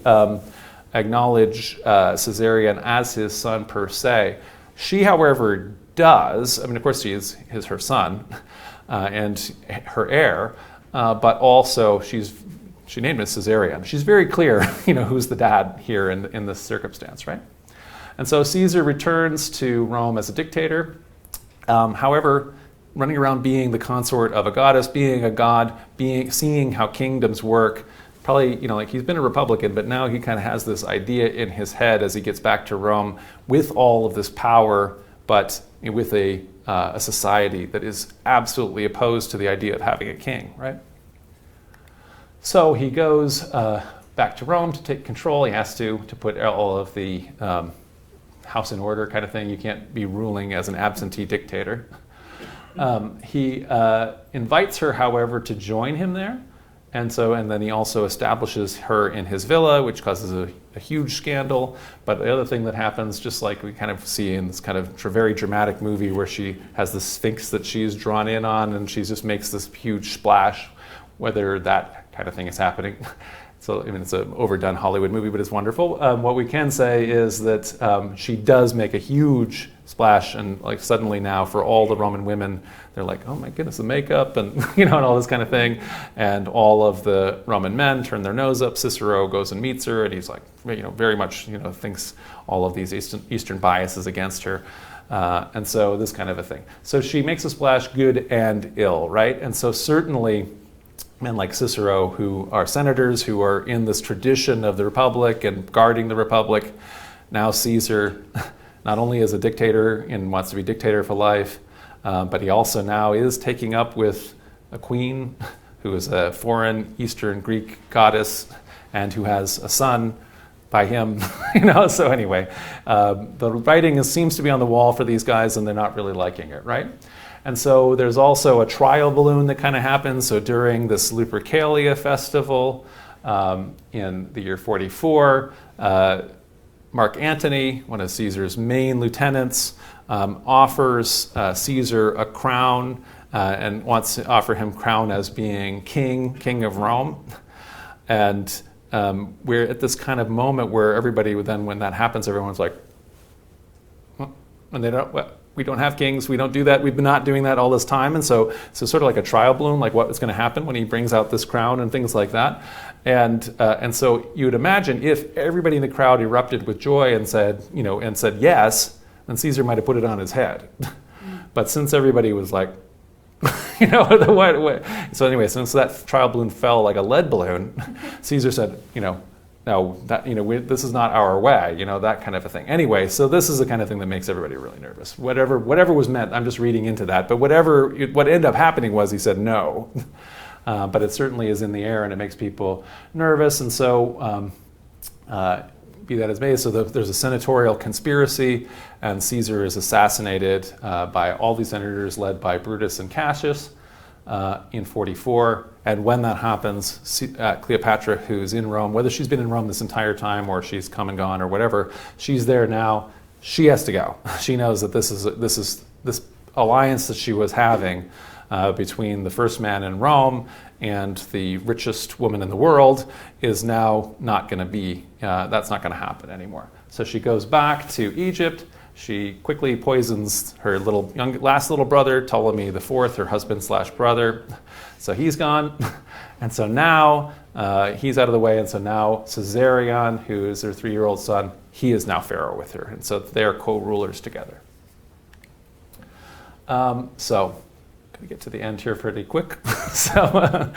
acknowledge Caesarion as his son per se. She, however, does. I mean, of course, she is her son and her heir, but also she named it Caesarion. She's very clear, who's the dad here in this circumstance, right? And so Caesar returns to Rome as a dictator. However, running around being the consort of a goddess, being a god, seeing how kingdoms work, probably, he's been a Republican, but now he kind of has this idea in his head as he gets back to Rome with all of this power, but with a society that is absolutely opposed to the idea of having a king, right? So he goes back to Rome to take control. He has to put all of the house in order kind of thing. You can't be ruling as an absentee dictator. He invites her, however, to join him there. And then he also establishes her in his villa, which causes a huge scandal. But the other thing that happens, just like we kind of see in this kind of very dramatic movie where she has the Sphinx that she's drawn in on, and she just makes this huge splash, whether that kind of thing is happening. So, it's an overdone Hollywood movie, but it's wonderful. What we can say is that she does make a huge splash, and suddenly now for all the Roman women, they're like, oh my goodness, the makeup and and all this kind of thing. And all of the Roman men turn their nose up. Cicero goes and meets her, and he's like, very much, thinks all of these Eastern biases against her. And so this kind of a thing. So she makes a splash, good and ill, right? And so certainly men like Cicero, who are senators, who are in this tradition of the Republic and guarding the Republic. Now Caesar not only is a dictator and wants to be dictator for life, but he also now is taking up with a queen who is a foreign Eastern Greek goddess and who has a son by him. So anyway, the writing seems to be on the wall for these guys, and they're not really liking it, right? And so there's also a trial balloon that kind of happens. So during this Lupercalia festival in the year 44, Mark Antony, one of Caesar's main lieutenants, offers Caesar a crown and wants to offer him crown as being king of Rome. And we're at this kind of moment where everybody would then, when that happens, everyone's like, and they don't, we don't have kings, we don't do that, we've been not doing that all this time. And so sort of like a trial balloon, like what is going to happen when he brings out this crown and things like that. And so you would imagine if everybody in the crowd erupted with joy and said yes, then Caesar might have put it on his head. But since everybody was like, so anyway, since that trial balloon fell like a lead balloon, Caesar said, no, that this is not our way, that kind of a thing. Anyway, so this is the kind of thing that makes everybody really nervous. Whatever was meant, I'm just reading into that. But what ended up happening was he said no, but it certainly is in the air and it makes people nervous. And so, be that as may, so there's a senatorial conspiracy, and Caesar is assassinated by all these senators led by Brutus and Cassius in 44. And when that happens, Cleopatra, who's in Rome, whether she's been in Rome this entire time or she's come and gone or whatever, she's there now. She has to go. She knows that this alliance that she was having between the first man in Rome and the richest woman in the world is now not going to be, that's not going to happen anymore. So she goes back to Egypt. She quickly poisons her last little brother, Ptolemy IV, her husband/brother. So he's gone. And so now he's out of the way. And so now Caesarion, who is her 3-year-old son, he is now pharaoh with her. And so they're co-rulers together. So going to get to the end here pretty quick. So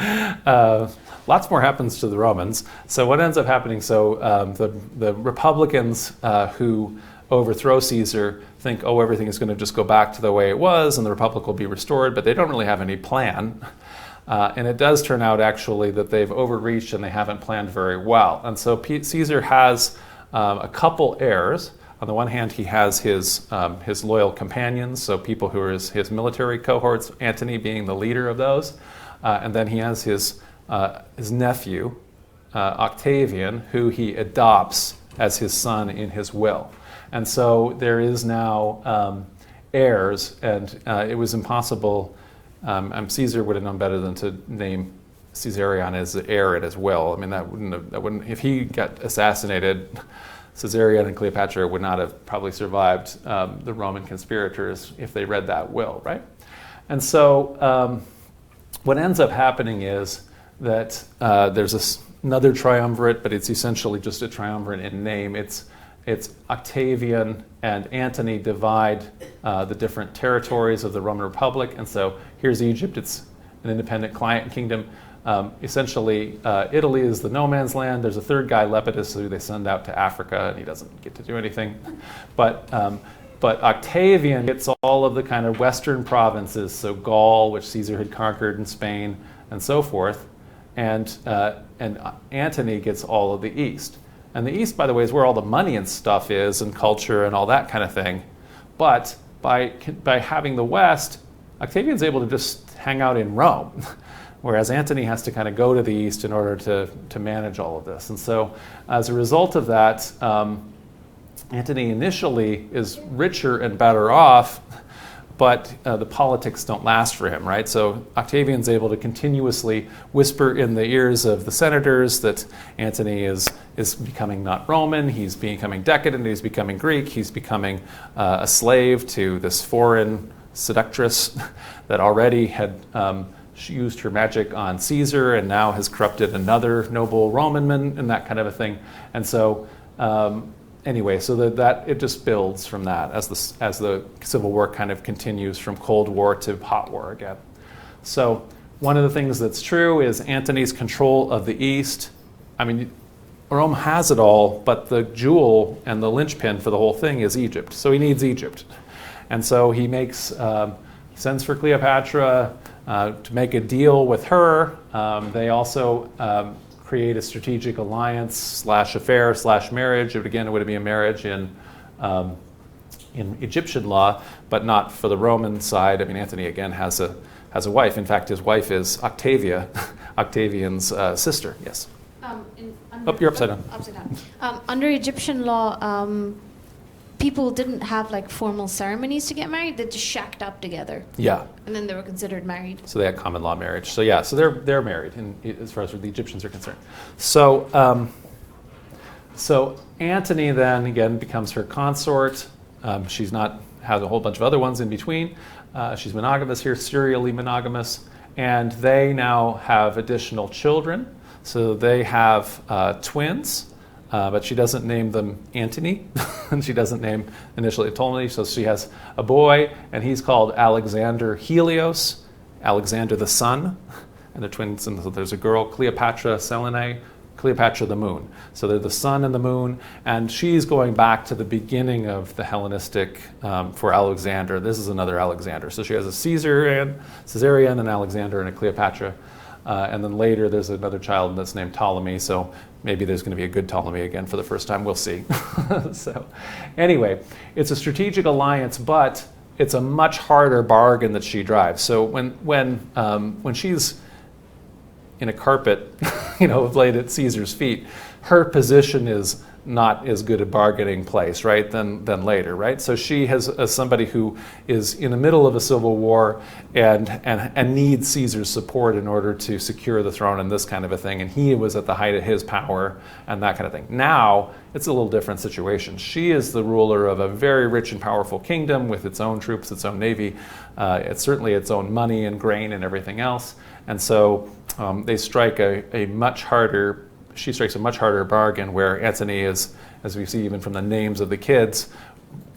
lots more happens to the Romans. So what ends up happening, the Republicans who overthrow Caesar think, everything is going to just go back to the way it was and the republic will be restored, but they don't really have any plan. And it does turn out actually that they've overreached and they haven't planned very well. And so Caesar has a couple heirs. On the one hand, he has his loyal companions, so people who are his military cohorts, Antony being the leader of those. And then he has his nephew, Octavian, who he adopts as his son in his will. And so there is now heirs, and it was impossible. Caesar would have known better than to name Caesarion as the heir at his will. I mean, that wouldn't. If he got assassinated, Caesarion and Cleopatra would not have probably survived the Roman conspirators if they read that will, right? And so what ends up happening is that there's another triumvirate, but it's essentially just a triumvirate in name. It's Octavian and Antony divide the different territories of the Roman Republic. And so here's Egypt. It's an independent client kingdom. Essentially, Italy is the no man's land. There's a third guy, Lepidus, who they send out to Africa, and he doesn't get to do anything. But Octavian gets all of the kind of western provinces, so Gaul, which Caesar had conquered, in Spain, and so forth. And Antony gets all of the east. And the east, by the way, is where all the money and stuff is, and culture and all that kind of thing. But by having the west, Octavian's able to just hang out in Rome, whereas Antony has to kind of go to the east in order to manage all of this. And so as a result of that, Antony initially is richer and better off, but the politics don't last for him, right? So Octavian's able to continuously whisper in the ears of the senators that Antony is becoming not Roman, he's becoming decadent, he's becoming Greek, he's becoming a slave to this foreign seductress that already had used her magic on Caesar and now has corrupted another noble Roman man and that kind of a thing. And so anyway, so that it just builds from that as the Civil War kind of continues from Cold War to Hot War again. So one of the things that's true is Antony's control of the East. I mean, Rome has it all, but the jewel and the linchpin for the whole thing is Egypt. So he needs Egypt. And so he sends for Cleopatra to make a deal with her. They also create a strategic alliance / affair / marriage. Again, it would be a marriage in Egyptian law, but not for the Roman side. I mean, Antony again has a wife. In fact, his wife is Octavia, Octavian's sister. Yes. You're upside down. Upside down. Under Egyptian law, people didn't have like formal ceremonies to get married. They just shacked up together. Yeah. And then they were considered married. So they had common law marriage. So yeah, so they're married as far as the Egyptians are concerned. So so Antony then again becomes her consort. Has a whole bunch of other ones in between. She's monogamous here, serially monogamous, and they now have additional children. So they have twins, but she doesn't name them Antony, and she doesn't name initially Ptolemy. So she has a boy, and he's called Alexander Helios, Alexander the sun, and they're twins. And so there's a girl, Cleopatra Selene, Cleopatra the moon. So they're the sun and the moon, and she's going back to the beginning of the Hellenistic for Alexander. This is another Alexander. So she has a Caesarion, an Alexander, and a Cleopatra. And then later there's another child that's named Ptolemy, so maybe there's going to be a good Ptolemy again for the first time. We'll see. So anyway, it's a strategic alliance, but it's a much harder bargain that she drives. So when she's in a carpet, laid at Caesar's feet, her position is not as good a bargaining place, right, than later, right? So she has somebody who is in the middle of a civil war and needs Caesar's support in order to secure the throne and this kind of a thing, and he was at the height of his power and that kind of thing. Now, it's a little different situation. She is the ruler of a very rich and powerful kingdom with its own troops, its own navy, it's certainly its own money and grain and everything else, and so they strike she strikes a much harder bargain, where Antony is, as we see even from the names of the kids,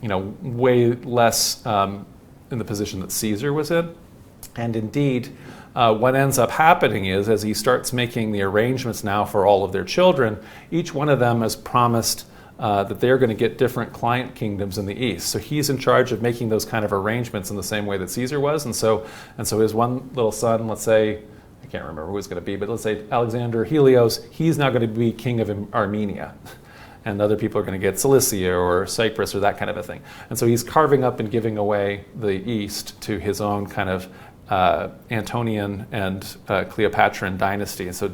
way less in the position that Caesar was in. And indeed, what ends up happening is, as he starts making the arrangements now for all of their children, each one of them is promised that they're going to get different client kingdoms in the east. So he's in charge of making those kind of arrangements in the same way that Caesar was. And so his one little son, let's say, I can't remember who it's going to be, but let's say Alexander Helios, he's now going to be king of Armenia. And other people are going to get Cilicia or Cyprus or that kind of a thing. And so he's carving up and giving away the east to his own kind of Antonian and Cleopatran dynasty. And so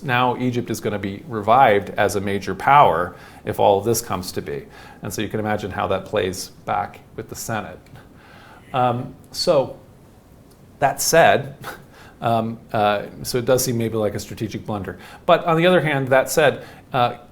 now Egypt is going to be revived as a major power if all of this comes to be. And so you can imagine how that plays back with the Senate. So that said, so it does seem maybe like a strategic blunder. But on the other hand, that said,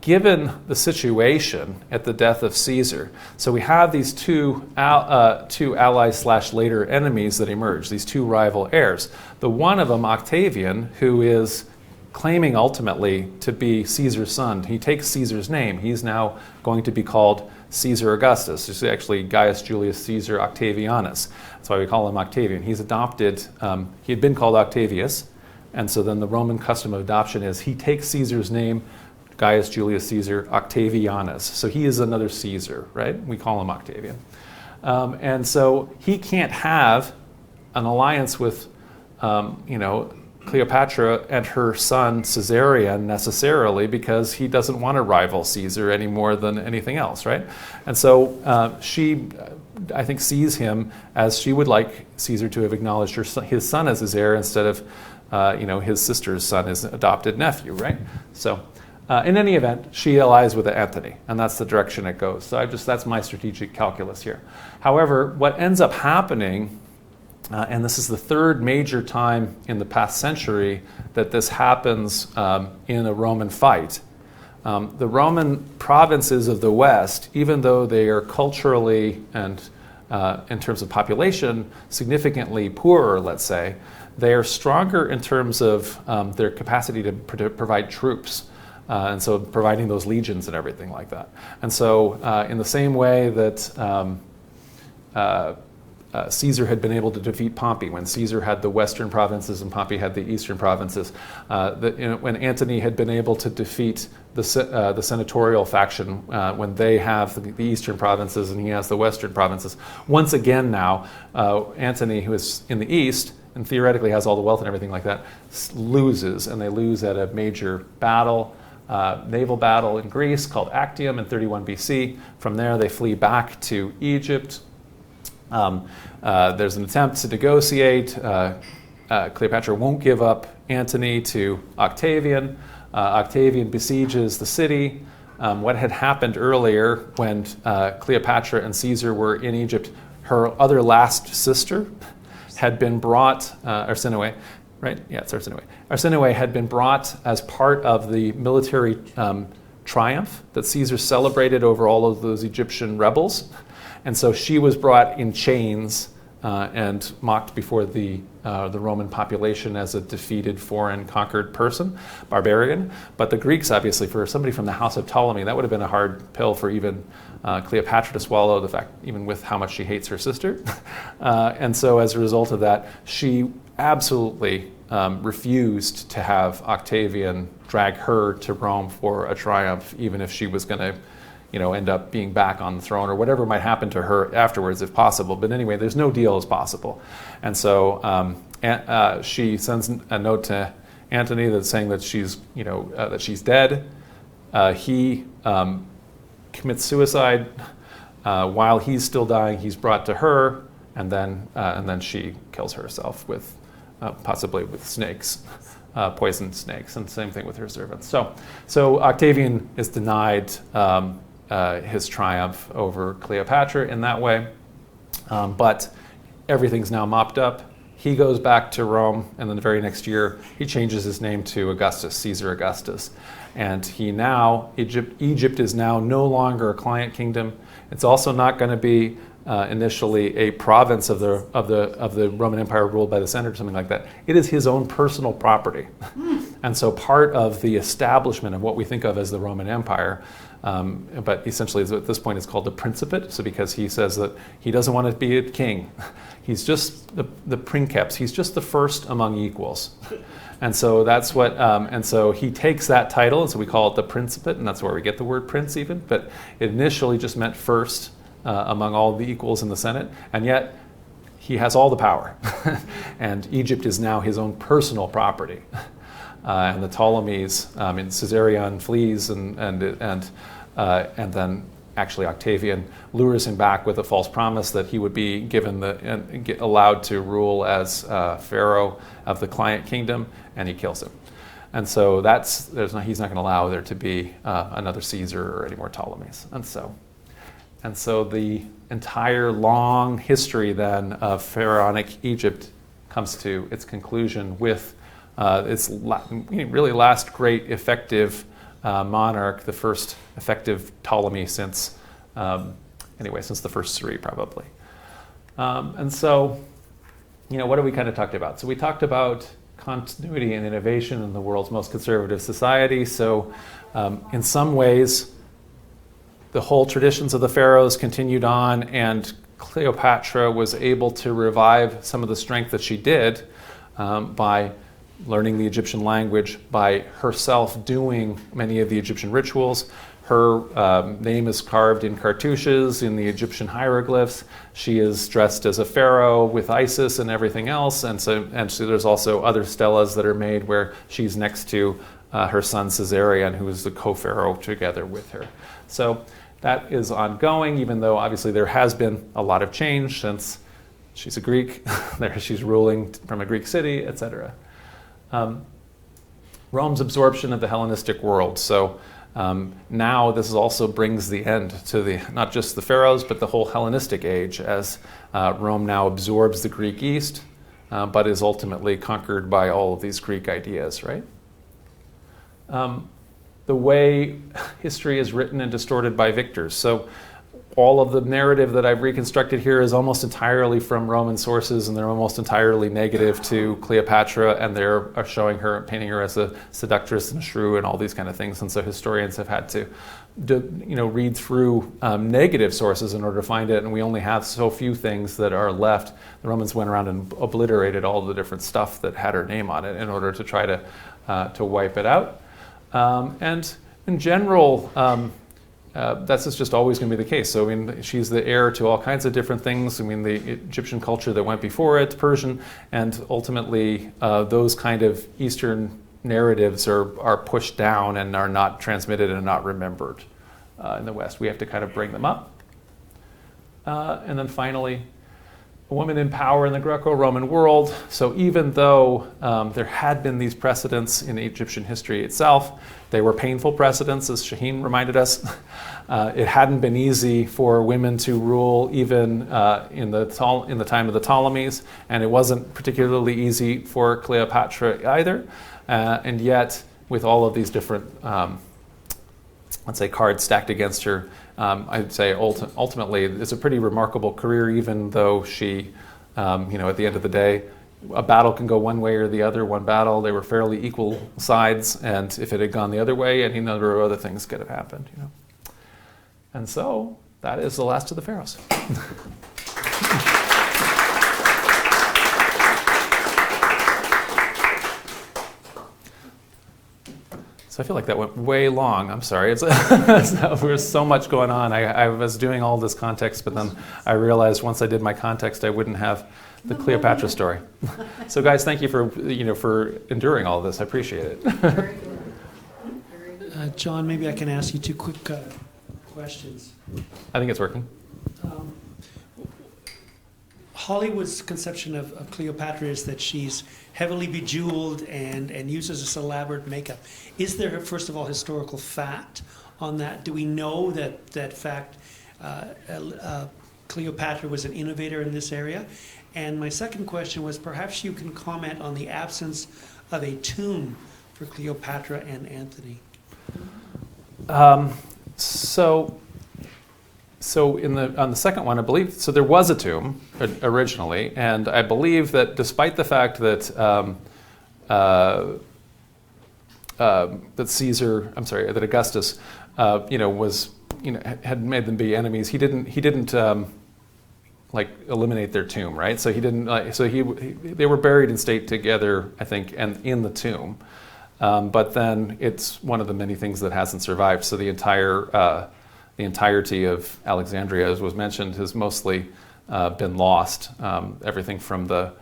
given the situation at the death of Caesar, so we have these two allies / later enemies that emerge, these two rival heirs. The one of them, Octavian, who is claiming ultimately to be Caesar's son. He takes Caesar's name. He's now going to be called Caesar Augustus. It's actually Gaius Julius Caesar Octavianus. That's why we call him Octavian. He's adopted, he had been called Octavius, and so then the Roman custom of adoption is he takes Caesar's name, Gaius Julius Caesar Octavianus. So he is another Caesar, right? We call him Octavian. And so he can't have an alliance with, Cleopatra and her son Caesarion necessarily, because he doesn't want to rival Caesar any more than anything else, right? And so she, I think, sees him as she would like Caesar to have acknowledged his son as his heir instead of, his sister's son, his adopted nephew, right? So in any event, she allies with Antony, and that's the direction it goes. So that's my strategic calculus here. However, what ends up happening, and this is the third major time in the past century that this happens in a Roman fight. The Roman provinces of the West, even though they are culturally and in terms of population significantly poorer, let's say, they are stronger in terms of their capacity to provide troops. And so providing those legions and everything like that. And so in the same way that Caesar had been able to defeat Pompey, when Caesar had the western provinces and Pompey had the eastern provinces, when Antony had been able to defeat the senatorial faction when they have the eastern provinces and he has the western provinces. Once again now, Antony, who is in the east and theoretically has all the wealth and everything like that, loses, and they lose at a major battle. Naval battle in Greece called Actium in 31 BC. From there, they flee back to Egypt. There's an attempt to negotiate. Cleopatra won't give up Antony to Octavian. Octavian besieges the city. What had happened earlier when Cleopatra and Caesar were in Egypt, her other last sister had been brought, Arsinoe, right? Yeah, it's Arsinoe. Arsinoe had been brought as part of the military triumph that Caesar celebrated over all of those Egyptian rebels. And so she was brought in chains and mocked before the Roman population as a defeated foreign conquered person, barbarian. But the Greeks, obviously, for somebody from the house of Ptolemy, that would have been a hard pill for even Cleopatra to swallow, the fact even with how much she hates her sister. And so as a result of that, she absolutely refused to have Octavian drag her to Rome for a triumph, even if she was going to end up being back on the throne or whatever might happen to her afterwards if possible. But anyway, there's no deal as possible. And so she sends a note to Antony that's saying that she's dead. He commits suicide. While he's still dying, he's brought to her, and then she kills herself with possibly with snakes. Poisoned snakes, and same thing with her servants. So Octavian is denied his triumph over Cleopatra in that way, but everything's now mopped up. He goes back to Rome, and then the very next year he changes his name to Augustus, Caesar Augustus, and Egypt is now no longer a client kingdom. It's also not going to be initially a province of the Roman Empire ruled by the Senate or something like that. It is his own personal property. And so part of the establishment of what we think of as the Roman Empire, but essentially at this point it's called the Principate, so because he says that he doesn't want to be a king. He's just the princeps. He's just the first among equals. And so that's what, and so he takes that title, and so we call it the Principate, and that's where we get the word prince even, but it initially just meant first among all the equals in the Senate, and yet he has all the power. And Egypt is now his own personal property. And the Ptolemies, Caesarion flees, and then actually Octavian lures him back with a false promise that he would be given allowed to rule as pharaoh of the client kingdom, and he kills him. And so he's not going to allow there to be another Caesar or any more Ptolemies. And so the entire long history then of pharaonic Egypt comes to its conclusion with its really last great effective monarch, the first effective Ptolemy since the first three probably. And so, what have we kind of talked about? So we talked about continuity and innovation in the world's most conservative society. So in some ways, the whole traditions of the pharaohs continued on, and Cleopatra was able to revive some of the strength that she did by learning the Egyptian language, by herself doing many of the Egyptian rituals. Her name is carved in cartouches in the Egyptian hieroglyphs. She is dressed as a pharaoh with Isis and everything else, and so there's also other stelas that are made where she's next to her son Caesarion, who is the co-pharaoh together with her. So that is ongoing, even though obviously there has been a lot of change since she's a Greek, she's ruling from a Greek city, etc. Rome's absorption of the Hellenistic world. So now this also brings the end to not just the pharaohs, but the whole Hellenistic age, as Rome now absorbs the Greek East, but is ultimately conquered by all of these Greek ideas, right? The way history is written and distorted by victors. So all of the narrative that I've reconstructed here is almost entirely from Roman sources, and they're almost entirely negative to Cleopatra, and they're showing her, painting her as a seductress and shrew and all these kind of things. And so historians have had to read through negative sources in order to find it, and we only have so few things that are left. The Romans went around and obliterated all the different stuff that had her name on it in order to try to wipe it out. And in general, that's just always going to be the case. So, she's the heir to all kinds of different things. The Egyptian culture that went before it, Persian, and ultimately those kind of Eastern narratives are pushed down and are not transmitted and not remembered in the West. We have to kind of bring them up. And then finally, a woman in power in the Greco-Roman world. So even though there had been these precedents in Egyptian history itself, they were painful precedents, as Shaheen reminded us. It hadn't been easy for women to rule even in the time of the Ptolemies, and it wasn't particularly easy for Cleopatra either. And yet, with all of these different, cards stacked against her, I'd say ultimately it's a pretty remarkable career, even though she At the end of the day, a battle can go one way or the other. One battle, they were fairly equal sides, and if it had gone the other way, any number of other things could have happened. And so that is the last of the pharaohs. So I feel like that went way long. I'm sorry. There's so much going on. I was doing all this context, but then I realized once I did my context, I wouldn't have the Cleopatra story. So guys, thank you for enduring all of this. I appreciate it. Very good. John, maybe I can ask you two quick questions. I think it's working. Hollywood's conception of Cleopatra is that she's heavily bejeweled and uses this elaborate makeup. Is there, first of all, historical fact on that? Do we know that fact Cleopatra was an innovator in this area? And my second question was, perhaps you can comment on the absence of a tomb for Cleopatra and Antony. So on the second one, I believe, so there was a tomb originally, and I believe that despite the fact that that Augustus, had made them be enemies, he didn't eliminate their tomb, right? So he didn't. They were buried in state together, I think, and in the tomb. But then it's one of the many things that hasn't survived. So the entirety of Alexandria, as was mentioned, has mostly been lost. Everything from the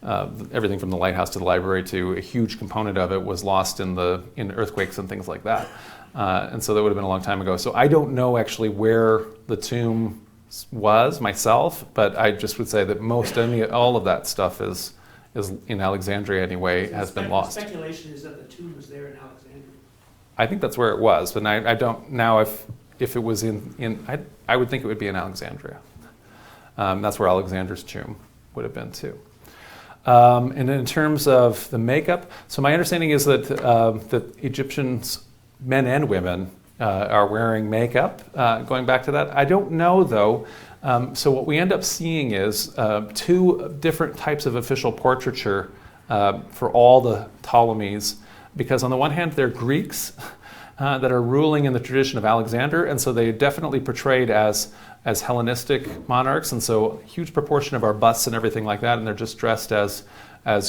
lighthouse to the library to a huge component of it was lost in earthquakes and things like that. And so that would have been a long time ago. So I don't know actually where the tomb was myself, but I just would say that all of that stuff is in Alexandria anyway, so has been lost. Speculation is that the tomb was there in Alexandria. I think that's where it was, but I don't now if it was I would think it would be in Alexandria. That's where Alexander's tomb would have been too. And in terms of the makeup, so my understanding is that Egyptians, men and women, are wearing makeup. Going back to that, I don't know though. So what we end up seeing is two different types of official portraiture for all the Ptolemies, because on the one hand they're Greeks that are ruling in the tradition of Alexander, and so they definitely portrayed as Hellenistic monarchs, and so a huge proportion of our busts and everything like that, and they're just dressed as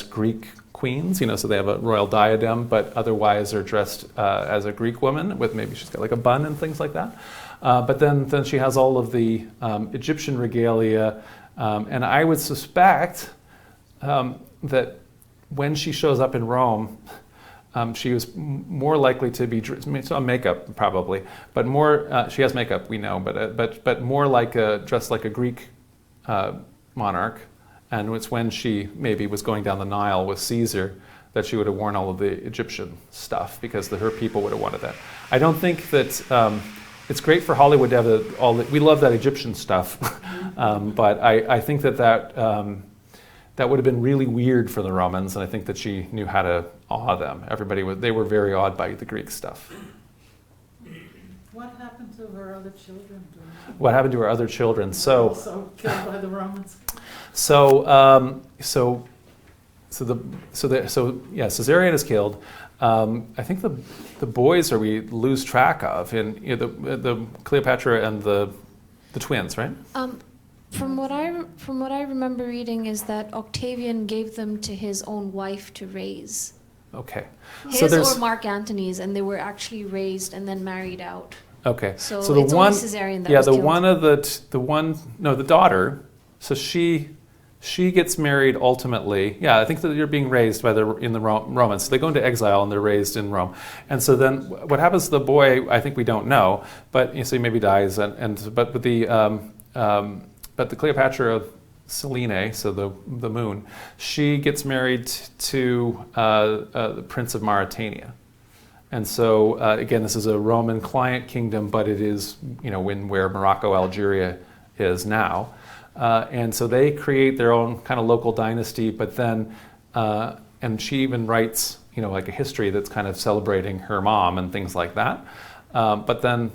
Greek queens, so they have a royal diadem, but otherwise they're dressed as a Greek woman with maybe she's got like a bun and things like that. But then she has all of the Egyptian regalia, and I would suspect that when she shows up in Rome, she was more likely to be some makeup probably, but more she has makeup, we know, but more like dressed like a Greek monarch, and it's when she maybe was going down the Nile with Caesar that she would have worn all of the Egyptian stuff because her people would have wanted that. I don't think that it's great for Hollywood to have we love that Egyptian stuff, but I think that would have been really weird for the Romans, and I think that she knew how to awe them. They were very awed by the Greek stuff. What happened to her other children? What happened to her other children? Also killed by the Romans. Caesarion is killed. I think the boys we lose track of in the Cleopatra and the twins, right? From what I remember reading is that Octavian gave them to his own wife to raise. Okay. His or Mark Antony's, and they were actually raised and then married out. Okay. So the it's one, only Caesarion that was killed. the daughter. So she gets married ultimately. Yeah, I think that you're being raised in the Romans. So they go into exile and they're raised in Rome. And so then what happens to the boy? I think we don't know, but so he maybe dies. But the Cleopatra Selene, so the moon, she gets married to the Prince of Mauritania. And so, again, this is a Roman client kingdom, but it is, where Morocco, Algeria is now. And so they create their own kind of local dynasty, but then, and she even writes, like a history that's kind of celebrating her mom and things like that. But then,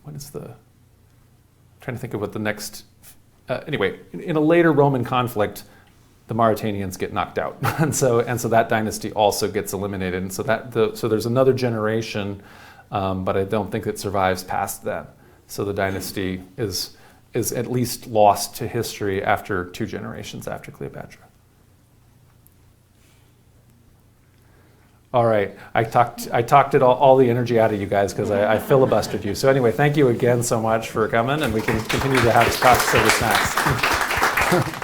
trying to think of what the next anyway, in a later Roman conflict, the Mauritanians get knocked out, and so that dynasty also gets eliminated, and so there's another generation, but I don't think it survives past that. So the dynasty is at least lost to history after 2 generations after Cleopatra. All right, I talked it all the energy out of you guys because I filibustered you. So anyway, thank you again so much for coming, and we can continue to have cost service snacks.